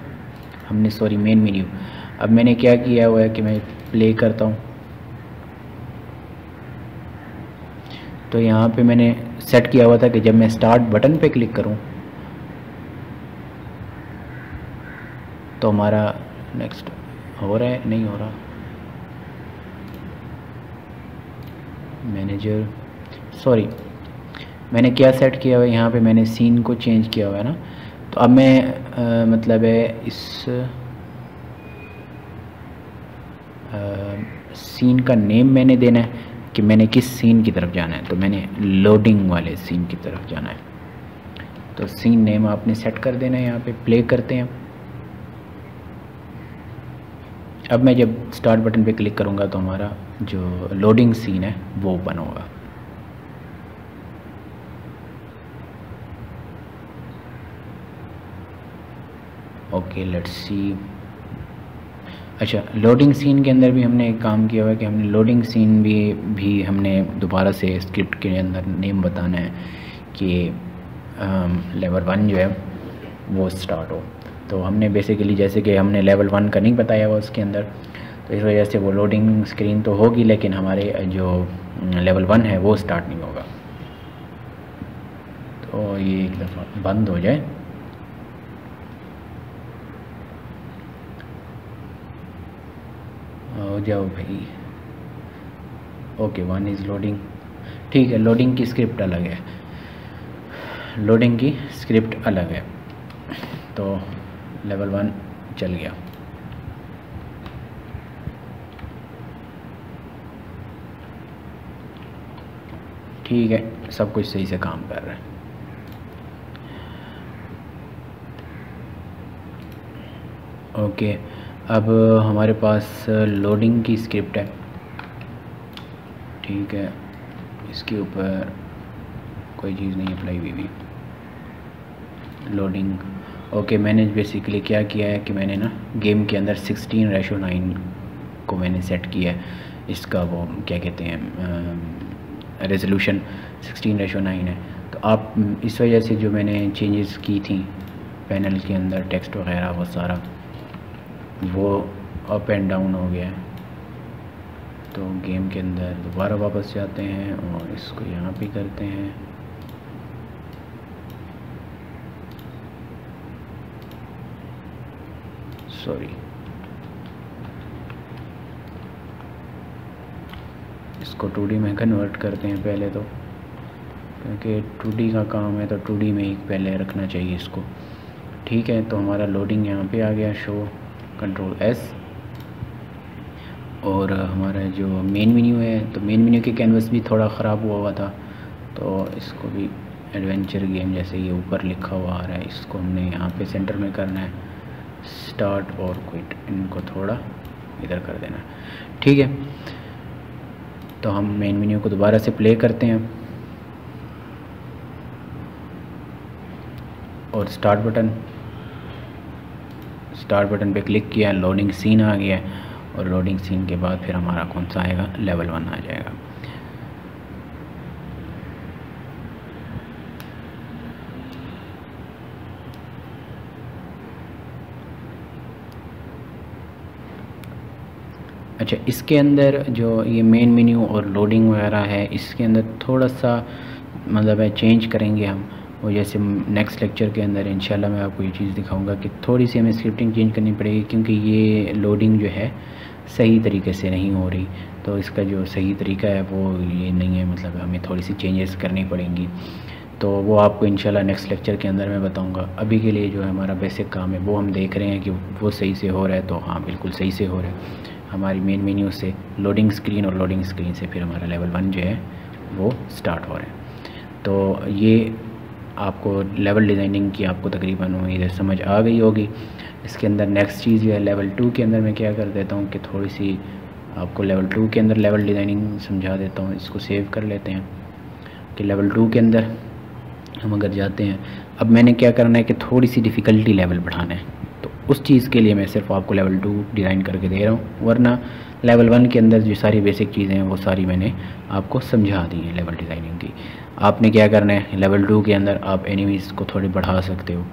हमने सॉरी मेन मेन्यू, अब मैंने क्या किया हुआ है कि मैं प्ले करता हूँ, तो यहाँ पे मैंने सेट किया हुआ था कि जब मैं स्टार्ट बटन पे क्लिक करूँ तो हमारा नेक्स्ट हो रहा है, नहीं हो रहा, मैनेजर, सॉरी मैंने क्या सेट किया हुआ है यहाँ पे, मैंने सीन को चेंज किया हुआ है ना। तो अब मैं मतलब है इस सीन का नेम मैंने देना है कि मैंने किस सीन की तरफ जाना है, तो मैंने लोडिंग वाले सीन की तरफ जाना है। तो सीन नेम आपने सेट कर देना है, यहाँ पे प्ले करते हैं। अब मैं जब स्टार्ट बटन पे क्लिक करूँगा तो हमारा जो लोडिंग सीन है वो ओपन होगा। ओके, लेट्स सी, अच्छा, लोडिंग सीन के अंदर भी हमने एक काम किया हुआ है कि हमने लोडिंग सीन भी हमने दोबारा से स्क्रिप्ट के अंदर नेम बताना है कि लेवल 1 जो है वो स्टार्ट हो। तो हमने बेसिकली जैसे कि हमने लेवल 1 का नहीं बताया हुआ उसके अंदर, तो इस वजह से वो लोडिंग स्क्रीन तो होगी लेकिन हमारे जो लेवल 1 है वो स्टार्ट नहीं होगा। तो ये एक दफ़ा बंद हो जाए। हो जाओ भाई। Okay, 1 is loading. ठीक है, लोडिंग की स्क्रिप्ट अलग है, लोडिंग की स्क्रिप्ट अलग है। तो लेवल 1 चल गया। ठीक है, सब कुछ सही से काम कर रहा है। ओके, अब हमारे पास लोडिंग की स्क्रिप्ट है। ठीक है, इसके ऊपर कोई चीज़ नहीं अप्लाई हुई। लोडिंग ओके, मैंने बेसिकली क्या किया है कि मैंने ना गेम के अंदर 16:9 को मैंने सेट किया है। इसका वो क्या कहते हैं रेजोल्यूशन 16:9 है। तो आप इस वजह से जो मैंने चेंजेस की थी पैनल के अंदर टेक्स्ट वगैरह वो सारा वो अप एंड डाउन हो गया है। तो गेम के अंदर दोबारा वापस जाते हैं और इसको यहाँ पे करते हैं। सॉरी, इसको 2D में कन्वर्ट करते हैं पहले तो, क्योंकि 2D का काम है तो 2D में ही पहले रखना चाहिए इसको। ठीक है, तो हमारा लोडिंग यहाँ पे आ गया, शो कंट्रोल S। और हमारा जो मेन मेन्यू है, तो मेन मेन्यू के कैनवस भी थोड़ा ख़राब हुआ था, तो इसको भी एडवेंचर गेम जैसे ये ऊपर लिखा हुआ आ रहा है, इसको हमने यहाँ पे सेंटर में करना है। स्टार्ट और क्विट इनको थोड़ा इधर कर देना। ठीक है, तो हम मेन मेन्यू को दोबारा से प्ले करते हैं और स्टार्ट बटन पे क्लिक किया, लोडिंग सीन आ गया और लोडिंग सीन के बाद फिर हमारा कौन सा आएगा, लेवल 1 आ जाएगा। अच्छा, इसके अंदर जो ये मेन मेन्यू और लोडिंग वगैरह है, इसके अंदर थोड़ा सा मतलब है चेंज करेंगे हम। वो जैसे नेक्स्ट लेक्चर के अंदर इंशाल्लाह मैं आपको ये चीज़ दिखाऊंगा कि थोड़ी सी हमें स्क्रिप्टिंग चेंज करनी पड़ेगी, क्योंकि ये लोडिंग जो है सही तरीके से नहीं हो रही। तो इसका जो सही तरीका है वो ये नहीं है, मतलब हमें थोड़ी सी चेंजेस करनी पड़ेंगी। तो वो आपको इंशाल्लाह नेक्स्ट लेक्चर के अंदर मैं बताऊंगा। अभी के लिए जो है हमारा बेसिक काम है वो हम देख रहे हैं कि वो सही से हो रहा है। तो हाँ, बिल्कुल सही से हो रहा है। हमारी मेन मेन्यू से लोडिंग स्क्रीन और लोडिंग स्क्रीन से फिर हमारा लेवल 1 जो है वो स्टार्ट हो रहा है। तो ये आपको लेवल डिज़ाइनिंग की आपको तकरीबन उम्मीद समझ आ गई होगी। इसके अंदर नेक्स्ट चीज़ जो है लेवल 2 के अंदर मैं क्या कर देता हूँ कि थोड़ी सी आपको लेवल 2 के अंदर लेवल डिज़ाइनिंग समझा देता हूँ। इसको सेव कर लेते हैं कि लेवल 2 के अंदर हम अगर जाते हैं, अब मैंने क्या करना है कि थोड़ी सी डिफ़िकल्टी लेवल बढ़ाना है। तो उस चीज़ के लिए मैं सिर्फ आपको लेवल 2 डिज़ाइन करके दे रहा हूँ, वरना लेवल 1 के अंदर जो सारी बेसिक चीज़ें हैं वो सारी मैंने आपको समझा दी हैं लेवल डिज़ाइनिंग की। आपने क्या करना है, लेवल 2 के अंदर आप एनिमीज़ को थोड़ी बढ़ा सकते हो।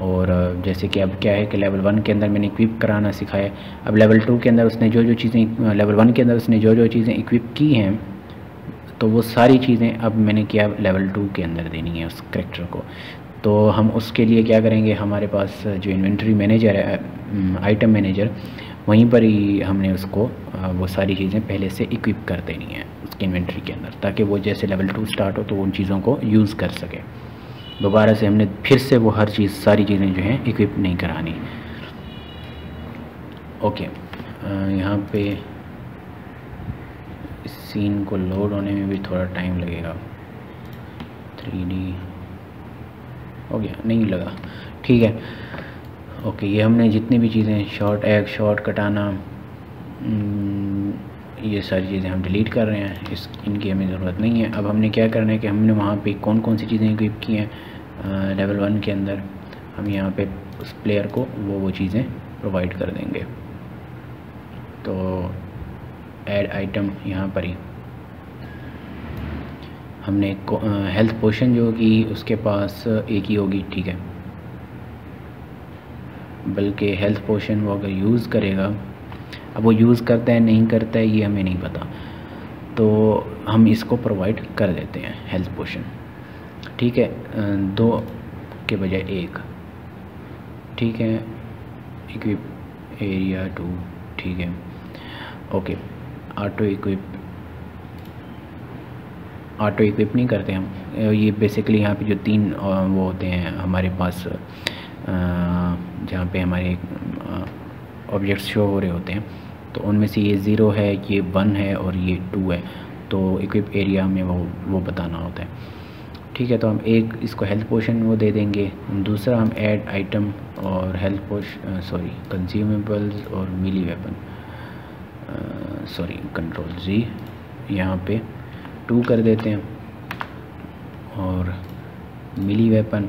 और जैसे कि अब क्या है कि लेवल 1 के अंदर मैंने इक्विप कराना सिखाया, अब लेवल 2 के अंदर उसने जो जो चीज़ें लेवल 1 के अंदर उसने जो जो चीज़ें इक्विप की हैं, तो वो सारी चीज़ें अब मैंने क्या लेवल 2 के अंदर देनी है उस करैक्टर को। तो हम उसके लिए क्या करेंगे, हमारे पास जो इन्वेंट्री मैनेजर है, आइटम मैनेजर, वहीं पर ही हमने उसको वो सारी चीज़ें पहले से इक्विप कर देनी है उसकी इन्वेंट्री के अंदर, ताकि वो जैसे लेवल 2 स्टार्ट हो तो वो उन चीज़ों को यूज़ कर सके। दोबारा से हमने फिर से वो हर चीज़ सारी चीज़ें जो हैं इक्विप नहीं करानी। ओके, यहाँ पे इस सीन को लोड होने में भी थोड़ा टाइम लगेगा। 3D हो गया, नहीं लगा, ठीक है। ओके, ये हमने जितनी भी चीज़ें शॉर्ट कटाना, ये सारी चीज़ें हम डिलीट कर रहे हैं, इनकी हमें ज़रूरत नहीं है। अब हमने क्या करना है कि हमने वहाँ पे कौन कौन सी चीज़ें इक्विप की हैं लेवल 1 के अंदर, हम यहाँ पे उस प्लेयर को वो चीज़ें प्रोवाइड कर देंगे। तो ऐड आइटम यहाँ पर ही हमने हेल्थ पोशन जो होगी उसके पास एक ही होगी, ठीक है, बल्कि हेल्थ पोशन वो अगर यूज़ करेगा, अब वो यूज़ करता है नहीं करता है ये हमें नहीं पता, तो हम इसको प्रोवाइड कर देते हैं हेल्थ पोशन, ठीक है, 2 के बजाय 1, ठीक है, इक्विप एरिया 2, ठीक है, ओके। ऑटो इक्विप नहीं करते हम, ये बेसिकली यहाँ पे जो 3 वो होते हैं हमारे पास, जहाँ पे हमारे ऑब्जेक्ट्स शो हो रहे होते हैं, तो उनमें से ये 0 है, ये 1 है और ये 2 है, तो इक्विप एरिया में वो बताना होता है, ठीक है। तो हम एक इसको हेल्थ पोशन वो दे देंगे, दूसरा हम ऐड आइटम और हेल्थ पोशन कंज्यूमेबल्स और मिली वेपन, कंट्रोल Z यहाँ पे 2 कर देते हैं, और मिली वेपन,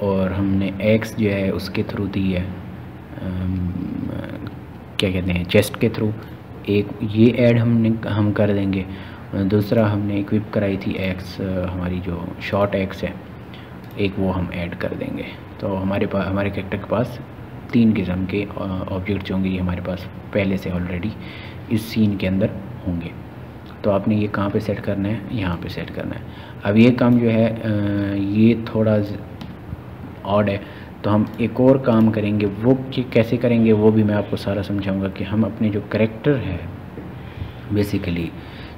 और हमने X जो है उसके थ्रू दी है, क्या कहते हैं, चेस्ट के थ्रू, एक ये ऐड हम कर देंगे, दूसरा हमने इक्विप कराई थी X, हमारी जो शॉर्ट X है, एक वो हम ऐड कर देंगे। तो हमारे कैरेक्टर के पास 3 किस्म के ऑब्जेक्ट्स होंगे, ये हमारे पास पहले से ऑलरेडी इस सीन के अंदर होंगे। तो आपने ये कहाँ पे सेट करना है, यहाँ पे सेट करना है। अब ये काम जो है ये थोड़ा ऑड है, तो हम एक और काम करेंगे, वो कैसे करेंगे वो भी मैं आपको सारा समझाऊंगा, कि हम अपने जो करैक्टर है, बेसिकली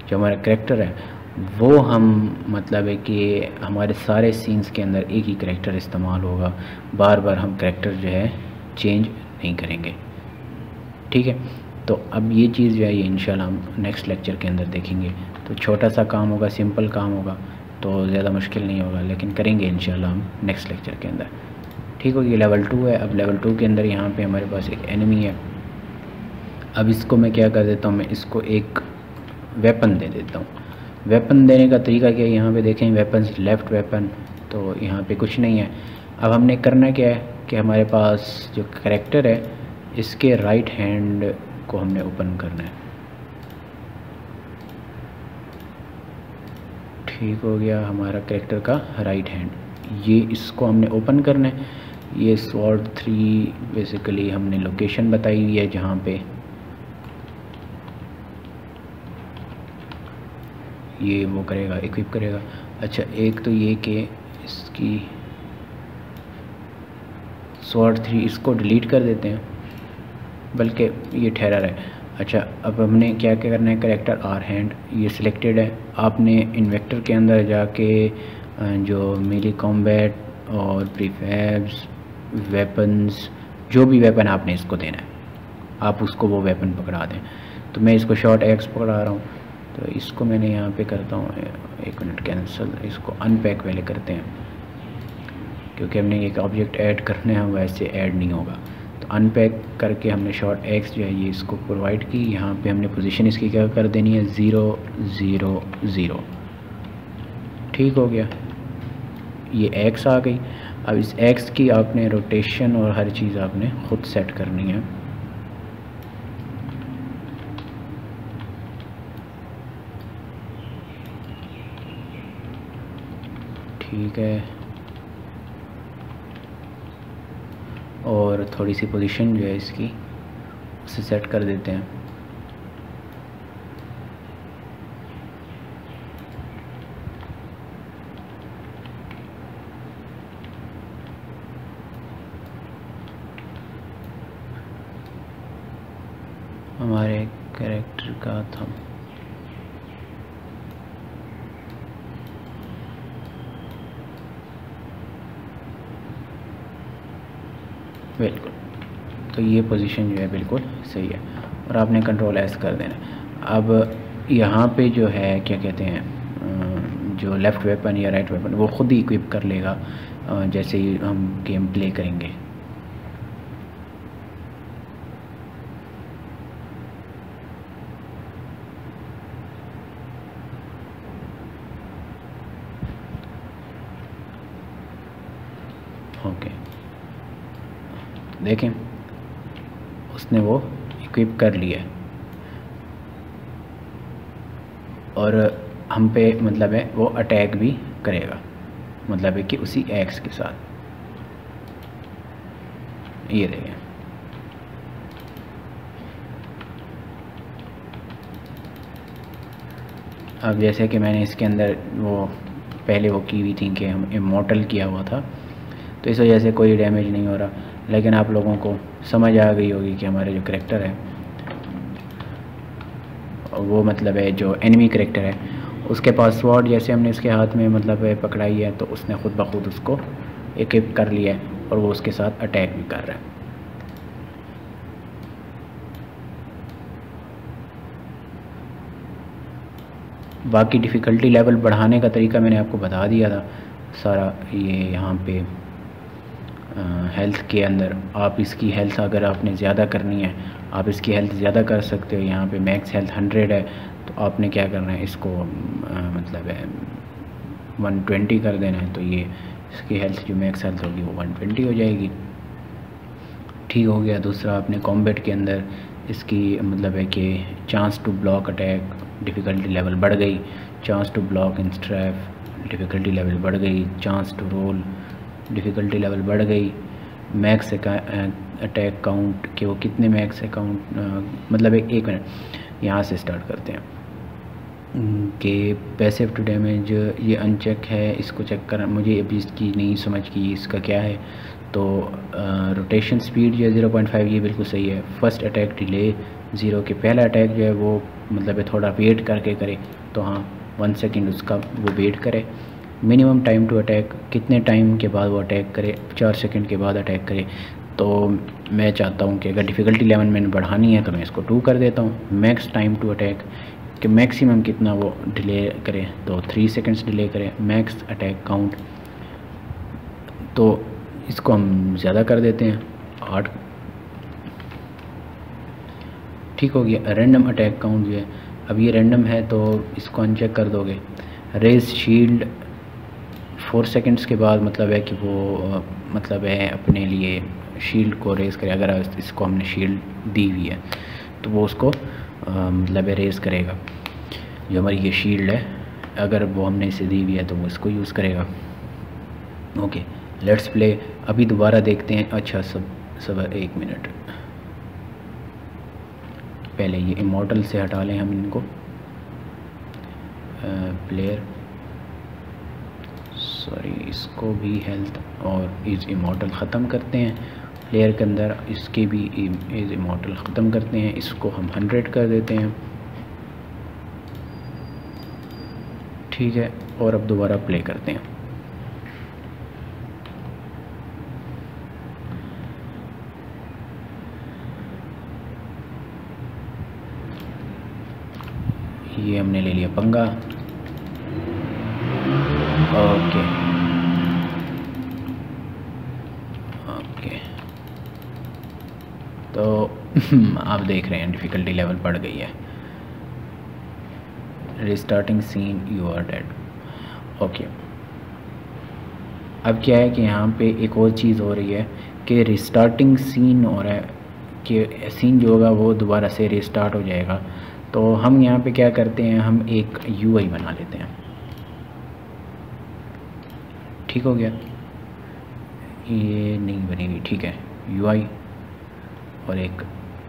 जो हमारा करैक्टर है वो हम मतलब है कि हमारे सारे सीन्स के अंदर एक ही करैक्टर इस्तेमाल होगा, बार बार हम करैक्टर जो है चेंज नहीं करेंगे, ठीक है। तो अब ये चीज़ जो है ये इंशाल्लाह हम नेक्स्ट लेक्चर के अंदर देखेंगे। तो छोटा सा काम होगा, सिंपल काम होगा, तो ज़्यादा मुश्किल नहीं होगा, लेकिन करेंगे इंशाल्लाह हम नेक्स्ट लेक्चर के अंदर, ठीक हो। ये लेवल 2 है। अब लेवल 2 के अंदर यहाँ पे हमारे पास एक एनिमी है। अब इसको मैं क्या कर देता हूँ, मैं इसको एक वेपन दे देता हूँ। वेपन देने का तरीका क्या है, यहाँ पे देखें वेपन्स, लेफ़्ट वेपन, तो यहाँ पे कुछ नहीं है। अब हमने करना क्या है कि हमारे पास जो करैक्टर है इसके राइट हैंड को हमने ओपन करना है, ठीक हो गया हमारा करैक्टर का राइट हैंड, ये इसको हमने ओपन करना है। ये स्वॉर्ड 3 बेसिकली हमने लोकेशन बताई हुई है जहाँ पे ये वो करेगा, इक्विप करेगा। अच्छा, एक तो ये कि इसकी स्वॉर्ड 3 इसको डिलीट कर देते हैं, बल्कि ये ठहरा रहा है। अच्छा, अब हमने क्या क्या करना है, करैक्टर आर हैंड ये सिलेक्टेड है। आपने इन्वेक्टर के अंदर जाके जो मिली कॉम्बैट और प्रीफैब्स वेपन्स, जो भी वेपन आपने इसको देना है आप उसको वो वेपन पकड़ा दें। तो मैं इसको शॉर्ट X पकड़ा रहा हूँ, तो इसको मैंने यहाँ पे करता हूँ, 1 मिनट कैंसिल, इसको अनपैक पहले करते हैं, क्योंकि हमने एक ऑब्जेक्ट ऐड करना है, वैसे ऐड नहीं होगा। तो अनपैक करके हमने शॉर्ट X जो है ये इसको प्रोवाइड की। यहाँ पे हमने पोजीशन इसकी क्या कर देनी है, 0 0 0, ठीक हो गया, ये X आ गई। अब इस X की आपने रोटेशन और हर चीज़ आपने ख़ुद सेट करनी है। ठीक है, और थोड़ी सी पोजीशन जो है इसकी उसे सेट कर देते हैं। हमारे कैरेक्टर का था बिल्कुल, तो ये पोजीशन जो है बिल्कुल सही है, और आपने कंट्रोल S कर देना। अब यहाँ पे जो है क्या कहते हैं, जो लेफ़्ट वेपन या राइट वेपन वो ख़ुद ही इक्विप कर लेगा जैसे ही हम गेम प्ले करेंगे। ओके, देखें उसने वो इक्विप कर लिया है। और हम पे मतलब है वो अटैक भी करेगा, मतलब है कि उसी एक्स के साथ। ये देखें, अब जैसे कि मैंने इसके अंदर वो पहले वो की हुई थी कि हम इमॉर्टल किया हुआ था, तो इस वजह से कोई डैमेज नहीं हो रहा। लेकिन आप लोगों को समझ आ गई होगी कि हमारे जो करेक्टर है वो मतलब है जो एनिमी करेक्टर है उसके पास स्वॉर्ड जैसे हमने इसके हाथ में मतलब है पकड़ाई है, तो उसने खुद ब खुद उसको इक्विप कर लिया है और वो उसके साथ अटैक भी कर रहा है। बाकी डिफ़िकल्टी लेवल बढ़ाने का तरीका मैंने आपको बता दिया था सारा। ये यहाँ पे हेल्थ के अंदर आप इसकी हेल्थ अगर आपने ज़्यादा करनी है आप इसकी हेल्थ ज़्यादा कर सकते हो। यहाँ पे मैक्स हेल्थ 100 है, तो आपने क्या करना है इसको मतलब है 120 कर देना है, तो ये इसकी हेल्थ जो मैक्स हेल्थ होगी वो 120 हो जाएगी। ठीक हो गया। दूसरा आपने कॉम्बैट के अंदर इसकी मतलब है कि chance to block attack difficulty level बढ़ गई, chance to block in strafe difficulty level बढ़ गई, chance to roll difficulty level बढ़ गई, मैक्स अटैक काउंट कि वो कितने मैक्स अकाउंट मतलब एक मिनट यहाँ से स्टार्ट करते हैं कि पैसिव टू डैमेज ये अनचेक है, इसको चेक करना मुझे अभी इसकी नहीं समझ की इसका क्या है। तो रोटेशन स्पीड जो है 0.5 ये बिल्कुल सही है। फर्स्ट अटैक डिले 0 के पहला अटैक जो है वो मतलब है थोड़ा वेट करके करे, तो हाँ 1 सेकेंड उसका वो वेट करे। मिनिमम टाइम टू अटैक कितने टाइम के बाद वो अटैक करे, 4 सेकेंड के बाद अटैक करे। तो मैं चाहता हूँ कि अगर डिफ़िकल्टी लेवल मैंने बढ़ानी है तो मैं इसको 2 कर देता हूँ। मैक्स टाइम टू अटैक कि मैक्सिमम कितना वो डिले करे, तो 3 सेकेंड्स डिले करे। मैक्स अटैक काउंट तो इसको हम ज़्यादा कर देते हैं 8। ठीक हो गया। रैंडम अटैक काउंट जो है अब ये रैंडम है तो इसको अनचेक कर दोगे। रेज शील्ड 4 सेकेंड्स के बाद मतलब है कि वो मतलब है अपने लिए शील्ड को रेज़ करे। अगर इसको हमने शील्ड दी हुई है तो वो उसको मतलब रेज़ करेगा। जो हमारी ये शील्ड है अगर वो हमने इसे दी हुई है तो वो इसको यूज़ करेगा। Okay let's play. अभी दोबारा देखते हैं। अच्छा सब 1 मिनट पहले ये इमॉर्टल से हटा लें हम इनको। प्लेयर सॉरी इसको भी हेल्थ और इज़ इमॉर्टल ख़त्म करते हैं। प्लेयर के अंदर इसके भी इज़ इमॉर्टल ख़त्म करते हैं। इसको हम 100 कर देते हैं। ठीक है और अब दोबारा प्ले करते हैं। ये हमने ले लिया पंगा। ओके तो आप देख रहे हैं डिफ़िकल्टी लेवल बढ़ गई है। Restarting scene you are dead. Okay अब क्या है कि यहाँ पे एक और चीज़ हो रही है कि रिस्टार्टिंग सीन हो रहा है कि सीन जो होगा वो दोबारा से रिस्टार्ट हो जाएगा। तो हम यहाँ पे क्या करते हैं हम एक यूआई बना लेते हैं। ठीक हो गया। ये नहीं बनेगी। ठीक है यूआई और एक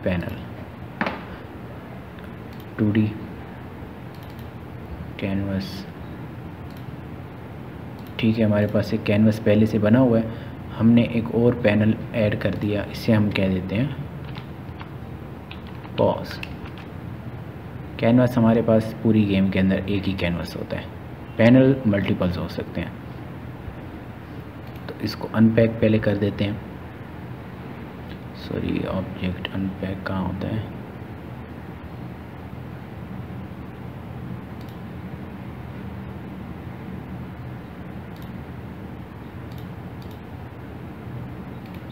पैनल 2D कैनवस। ठीक है हमारे पास एक कैनवस पहले से बना हुआ है, हमने एक और पैनल ऐड कर दिया। इसे हम कह देते हैं पॉज। कैनवस हमारे पास पूरी गेम के अंदर एक ही कैनवस होता है, पैनल मल्टीपल्स हो सकते हैं। तो इसको अनपैक पहले कर देते हैं। सॉरी ऑब्जेक्ट अनपैक कहाँ होता है?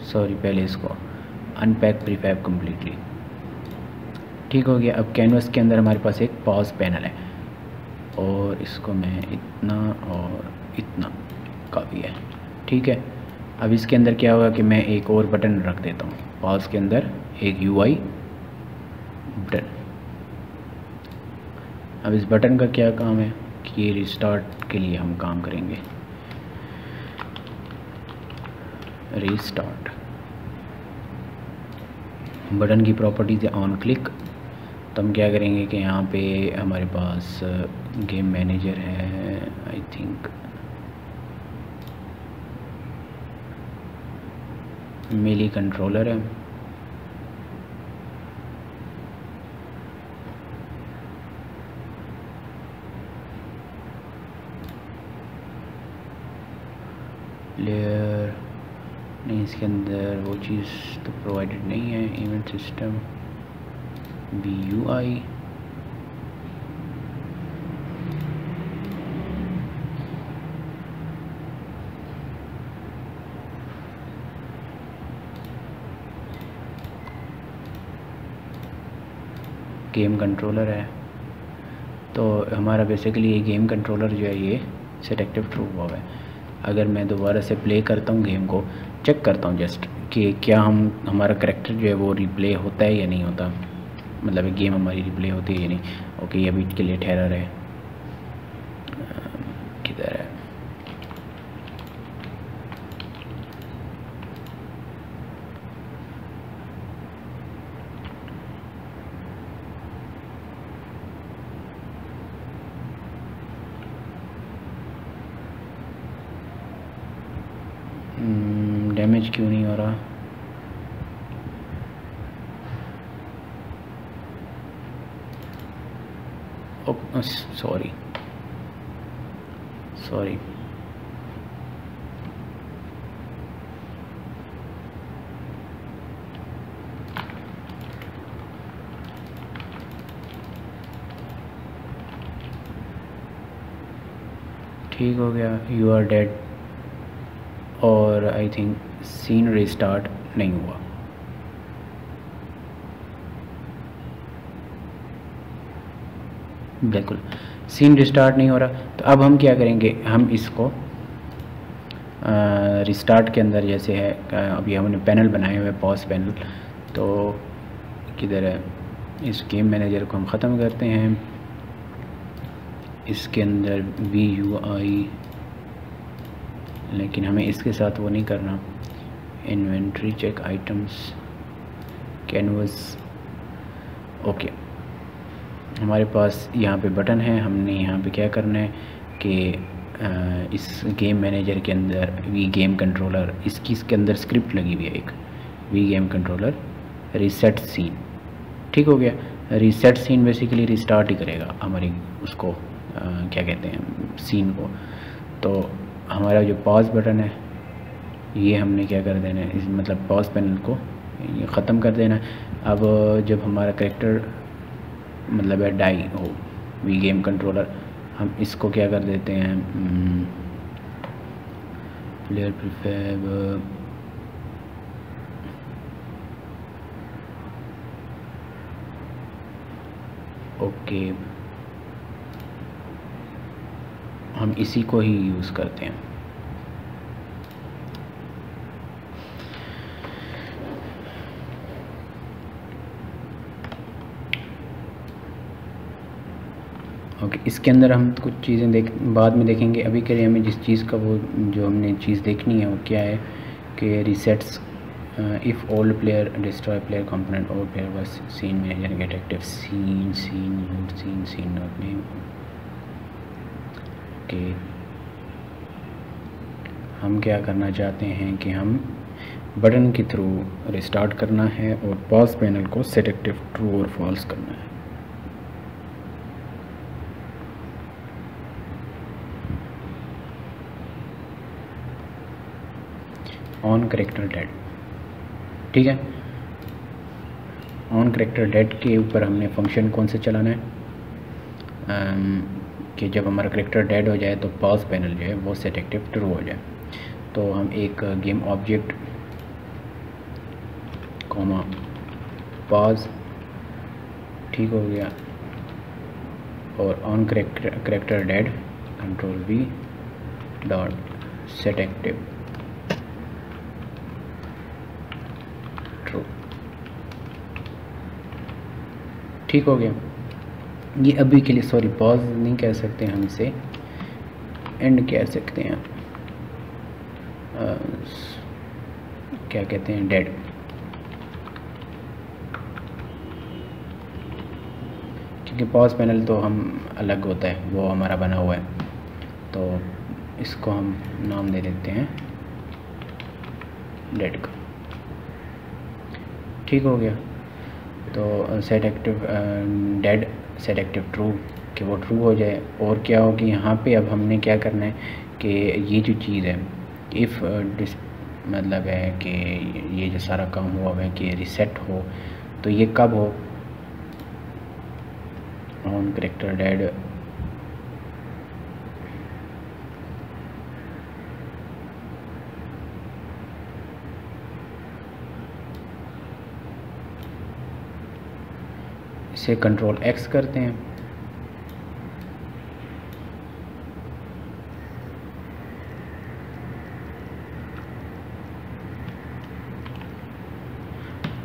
सॉरी पहले इसको अनपैक प्रीफैब कम्प्लीटली। ठीक हो गया। अब कैनवस के अंदर हमारे पास एक पॉज पैनल है और इसको मैं इतना और इतना काफ़ी है। ठीक है अब इसके अंदर क्या होगा कि मैं एक और बटन रख देता हूँ। पॉज के अंदर एक यूआई बटन अब इस बटन का क्या काम है कि रिस्टार्ट के लिए हम काम करेंगे। रिस्टार्ट बटन की प्रॉपर्टीज़ है ऑन क्लिक। तो हम क्या करेंगे कि यहाँ पे हमारे पास गेम मैनेजर है, आई थिंक मेली कंट्रोलर है, प्लेयर नहीं, इसके अंदर वो चीज़ तो प्रोवाइडेड नहीं है। Event system BUI, game controller है। तो हमारा बेसिकली ये गेम कंट्रोलर जो है ये सेट एक्टिव ट्रू हुआ है। अगर मैं दोबारा से प्ले करता हूँ गेम को, चेक करता हूँ जस्ट कि क्या हमारा करैक्टर जो है वो रिप्ले होता है या नहीं होता, मतलब गेम हमारी रिप्ले होती है या नहीं। ओके, ये अभी के लिए ठहरा है, किधर है, डैमेज क्यों नहीं हो रहा। सॉरी ठीक हो गया। You are dead. और आई थिंक सीन रिस्टार्ट नहीं हुआ। बिल्कुल सीन रिस्टार्ट नहीं हो रहा। तो अब हम क्या करेंगे, हम इसको रिस्टार्ट के अंदर जैसे है, अभी हमने पैनल बनाए हुए पॉज पैनल, तो किधर है, इस गेम मैनेजर को हम ख़त्म करते हैं। इसके अंदर BUI, लेकिन हमें इसके साथ वो नहीं करना। Inventory check items canvas. Okay, हमारे पास यहाँ पे बटन है। हमने यहाँ पे क्या करना है कि इस गेम मैनेजर के अंदर वी गेम कंट्रोलर, इसके अंदर स्क्रिप्ट लगी हुई है एक, we game controller reset scene. ठीक हो गया। रीसेट सीन बेसिकली रिस्टार्ट ही करेगा हमारी उसको क्या कहते हैं, सीन को। तो हमारा जो पॉज बटन है ये हमने क्या कर देना है, इस मतलब पॉज पैनल को ये ख़त्म कर देना है। अब जब हमारा करेक्टर मतलब है डाई हो, वी गेम कंट्रोलर, हम इसको क्या कर देते हैं, प्लेयर प्रीफैब, ओके, हम इसी को ही यूज़ करते हैं। ओके, इसके अंदर हम कुछ चीज़ें बाद में देखेंगे। अभी के लिए हमें जिस चीज़ का वो जो हमने चीज़ देखनी है वो क्या है कि resets if old player destroy player component और player was scene manager get active scene not name. Okay, हम क्या करना चाहते हैं कि हम बटन के थ्रू रिस्टार्ट करना है और पॉज पैनल को सेट एक्टिव ट्रू और फॉल्स करना है। ऑन करेक्टर डेड, ठीक है। ऑन करेक्टर डेड के ऊपर हमने फंक्शन कौन से चलाना है कि जब हमारा करेक्टर डेड हो जाए तो पॉज पैनल जो है वो सेट एक्टिव ट्रू हो जाए। तो हम एक गेम ऑब्जेक्ट कॉमा पॉज, ठीक हो गया, और on character dead control V dot set active true, ठीक हो गया। ये अभी के लिए, सॉरी पॉज नहीं कह सकते हम इसे, एंड कह सकते हैं, क्या कहते हैं, डेड। क्योंकि पॉज पैनल तो हम अलग होता है, वो हमारा बना हुआ है, तो इसको हम नाम दे देते हैं डेड का। ठीक हो गया। तो set active dead, set active true, कि वो ट्रू हो जाए। और क्या हो कि यहाँ पे अब हमने क्या करना है कि ये जो चीज़ है इफ़ मतलब है कि ये जो सारा काम हुआ है कि रिसेट हो, तो ये कब हो, ऑन करेक्टर डेड, इसे कंट्रोल एक्स करते हैं।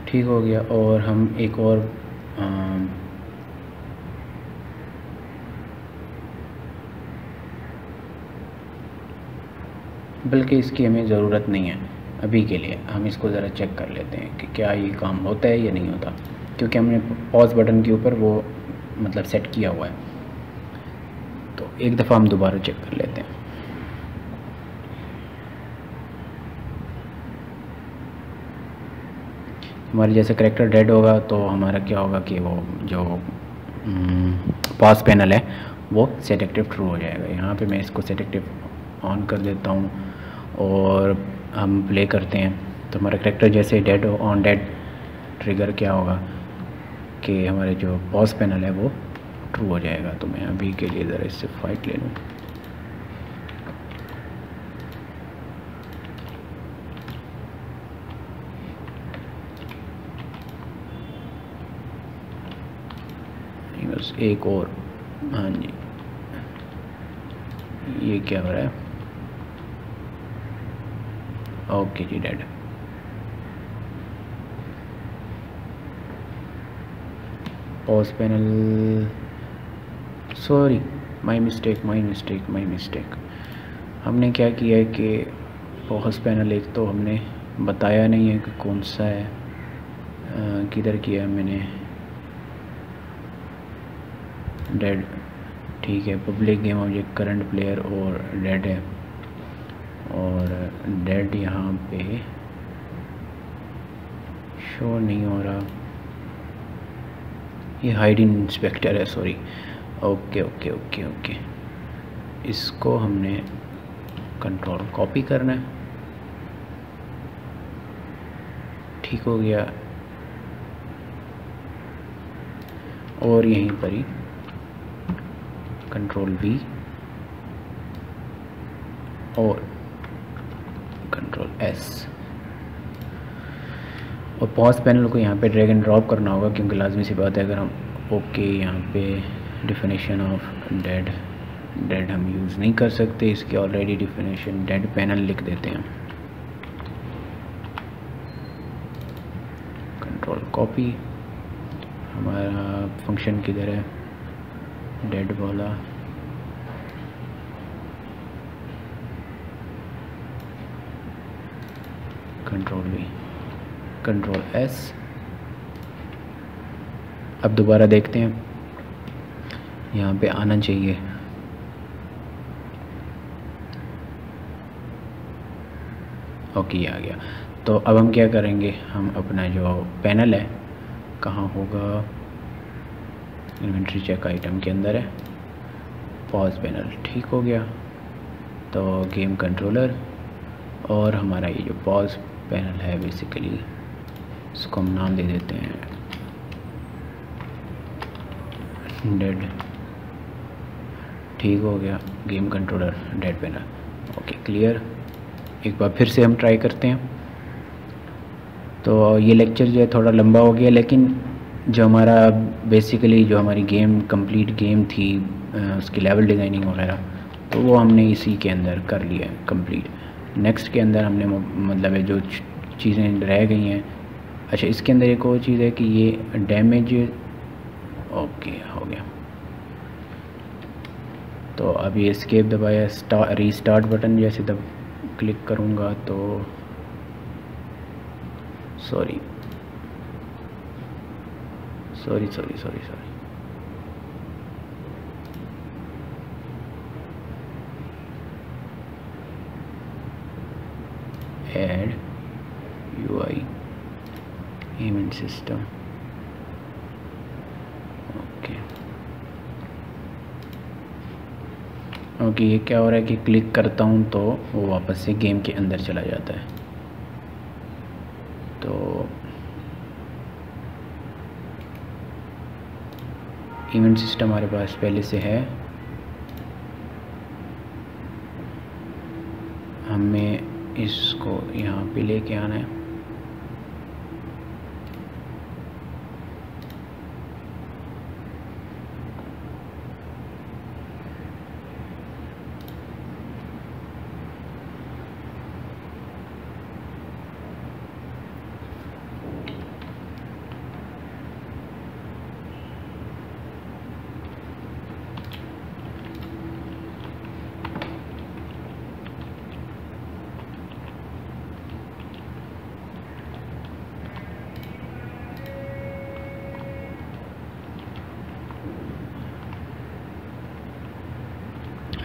ठीक हो गया। और हम एक और बल्कि इसकी हमें ज़रूरत नहीं है अभी के लिए, हम इसको ज़रा चेक कर लेते हैं कि क्या ये काम होता है या नहीं होता, क्योंकि हमने पॉज बटन के ऊपर वो मतलब सेट किया हुआ है। तो एक दफ़ा हम दोबारा चेक कर लेते हैं। हमारे जैसे करेक्टर डेड होगा तो हमारा क्या होगा कि वो जो पॉज पैनल है वो सेट एक्टिव ट्रू हो जाएगा। यहाँ पे मैं इसको सेट एक्टिव ऑन कर देता हूँ और हम प्ले करते हैं, तो हमारा करेक्टर जैसे डेड हो, ऑन डेड ट्रिगर क्या होगा कि हमारे जो पॉज पैनल है वो ट्रू हो जाएगा। तो मैं अभी के लिए ज़रा इससे फाइट ले लूँ। बस एक और, हाँ जी, ये क्या हो रहा है, ओके जी dead. Pause panel, sorry my mistake. हमने क्या किया है कि पॉज पैनल एक तो हमने बताया नहीं है कि कौन सा है, किधर किया है मैंने, डेड। ठीक है, public game object current player और डेड है, और डेड यहाँ पे शो नहीं हो रहा, ये हाइडिंग इंस्पेक्टर है, सॉरी। ओके, इसको हमने कंट्रोल कॉपी करना है। ठीक हो गया। और यहीं पर ही कंट्रोल V और कंट्रोल S, और पॉज पैनल को यहाँ पे ड्रैग एंड ड्रॉप करना होगा, क्योंकि लाजमी सी बात है अगर हम ओके यहाँ पे डिफिनेशन ऑफ डेड हम यूज़ नहीं कर सकते, इसकी ऑलरेडी डिफिनेशन डेड पैनल लिख देते हैं। कंट्रोल कॉपी, हमारा फंक्शन किधर है, डेड वाला, कंट्रोल V, कंट्रोल S। अब दोबारा देखते हैं, यहाँ पे आना चाहिए। ओके, आ गया। तो अब हम क्या करेंगे, हम अपना जो पैनल है कहाँ होगा, इन्वेंट्री चेक आइटम के अंदर है, पॉज पैनल। ठीक हो गया। तो गेम कंट्रोलर और हमारा ये जो पॉज पैनल है बेसिकली इसको हम नाम दे देते हैं डेड। ठीक हो गया, game controller dead panel. Okay, clear. एक बार फिर से हम ट्राई करते हैं। तो ये लेक्चर जो है थोड़ा लंबा हो गया, लेकिन जो हमारा बेसिकली जो हमारी गेम कंप्लीट गेम थी, उसकी लेवल डिज़ाइनिंग वगैरह, तो वो हमने इसी के अंदर कर लिया है कंप्लीट। नेक्स्ट के अंदर हमने मतलब है जो चीज़ें रह गई हैं। अच्छा, इसके अंदर एक और चीज़ है कि ये डैमेज, ओके हो गया, तो अभी एस्केप दबाया, रीस्टार्ट बटन जैसे क्लिक करूँगा तो sorry add UI payment system. Okay, ये क्या हो रहा है कि क्लिक करता हूँ तो वो वापस से गेम के अंदर चला जाता है। तो इवेंट सिस्टम हमारे पास पहले से है, हमें इसको यहाँ पे लेके आना है।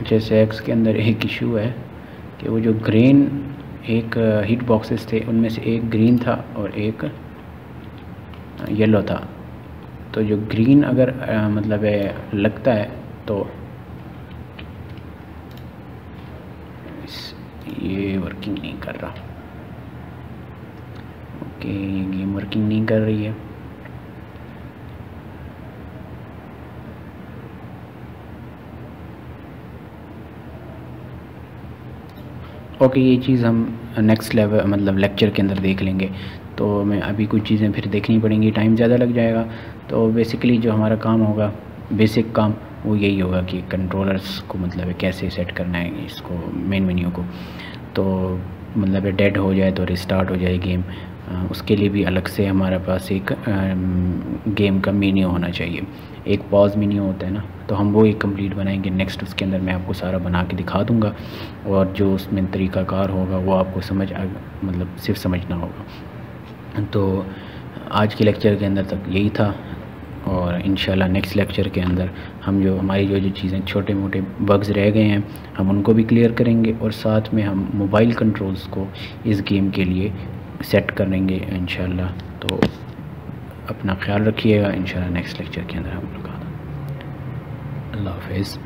जैसे एक्स के अंदर एक इशू है कि वो जो ग्रीन एक हीट बॉक्सेस थे उनमें से एक ग्रीन था और एक येलो था। तो जो ग्रीन अगर मतलब लगता है तो ये वर्किंग नहीं कर रहा। ओके, ये गेम वर्किंग नहीं कर रही है। ओके, ये चीज़ हम नेक्स्ट लेवल मतलब लेक्चर के अंदर देख लेंगे। तो मैं अभी कुछ चीज़ें फिर देखनी पड़ेंगी, टाइम ज़्यादा लग जाएगा। तो बेसिकली जो हमारा काम होगा, बेसिक काम, वो यही होगा कि कंट्रोलर्स को मतलब कैसे सेट करना है इसको, मेन मेन्यू को। तो मतलब डेड हो जाए तो रिस्टार्ट हो जाए गेम, उसके लिए भी अलग से हमारे पास एक गेम का मेन्यू होना चाहिए। एक पॉज मेन्यू होता है ना, तो हम वो एक कंप्लीट बनाएंगे नेक्स्ट। उसके अंदर मैं आपको सारा बना के दिखा दूंगा और जो उसमें तरीक़ाकार होगा वो आपको मतलब सिर्फ समझना होगा। तो आज के लेक्चर के अंदर तक यही था और इंशाल्लाह नेक्स्ट लेक्चर के अंदर हम हमारी जो चीज़ें छोटे मोटे बग्स रह गए हैं हम उनको भी क्लियर करेंगे और साथ में हम मोबाइल कंट्रोल्स को इस गेम के लिए सेट करेंगे इंशाल्लाह। तो अपना ख्याल रखिएगा, इंशाल्लाह नेक्स्ट लेक्चर के अंदर हम लोग। अल्लाह हाफ़िज़।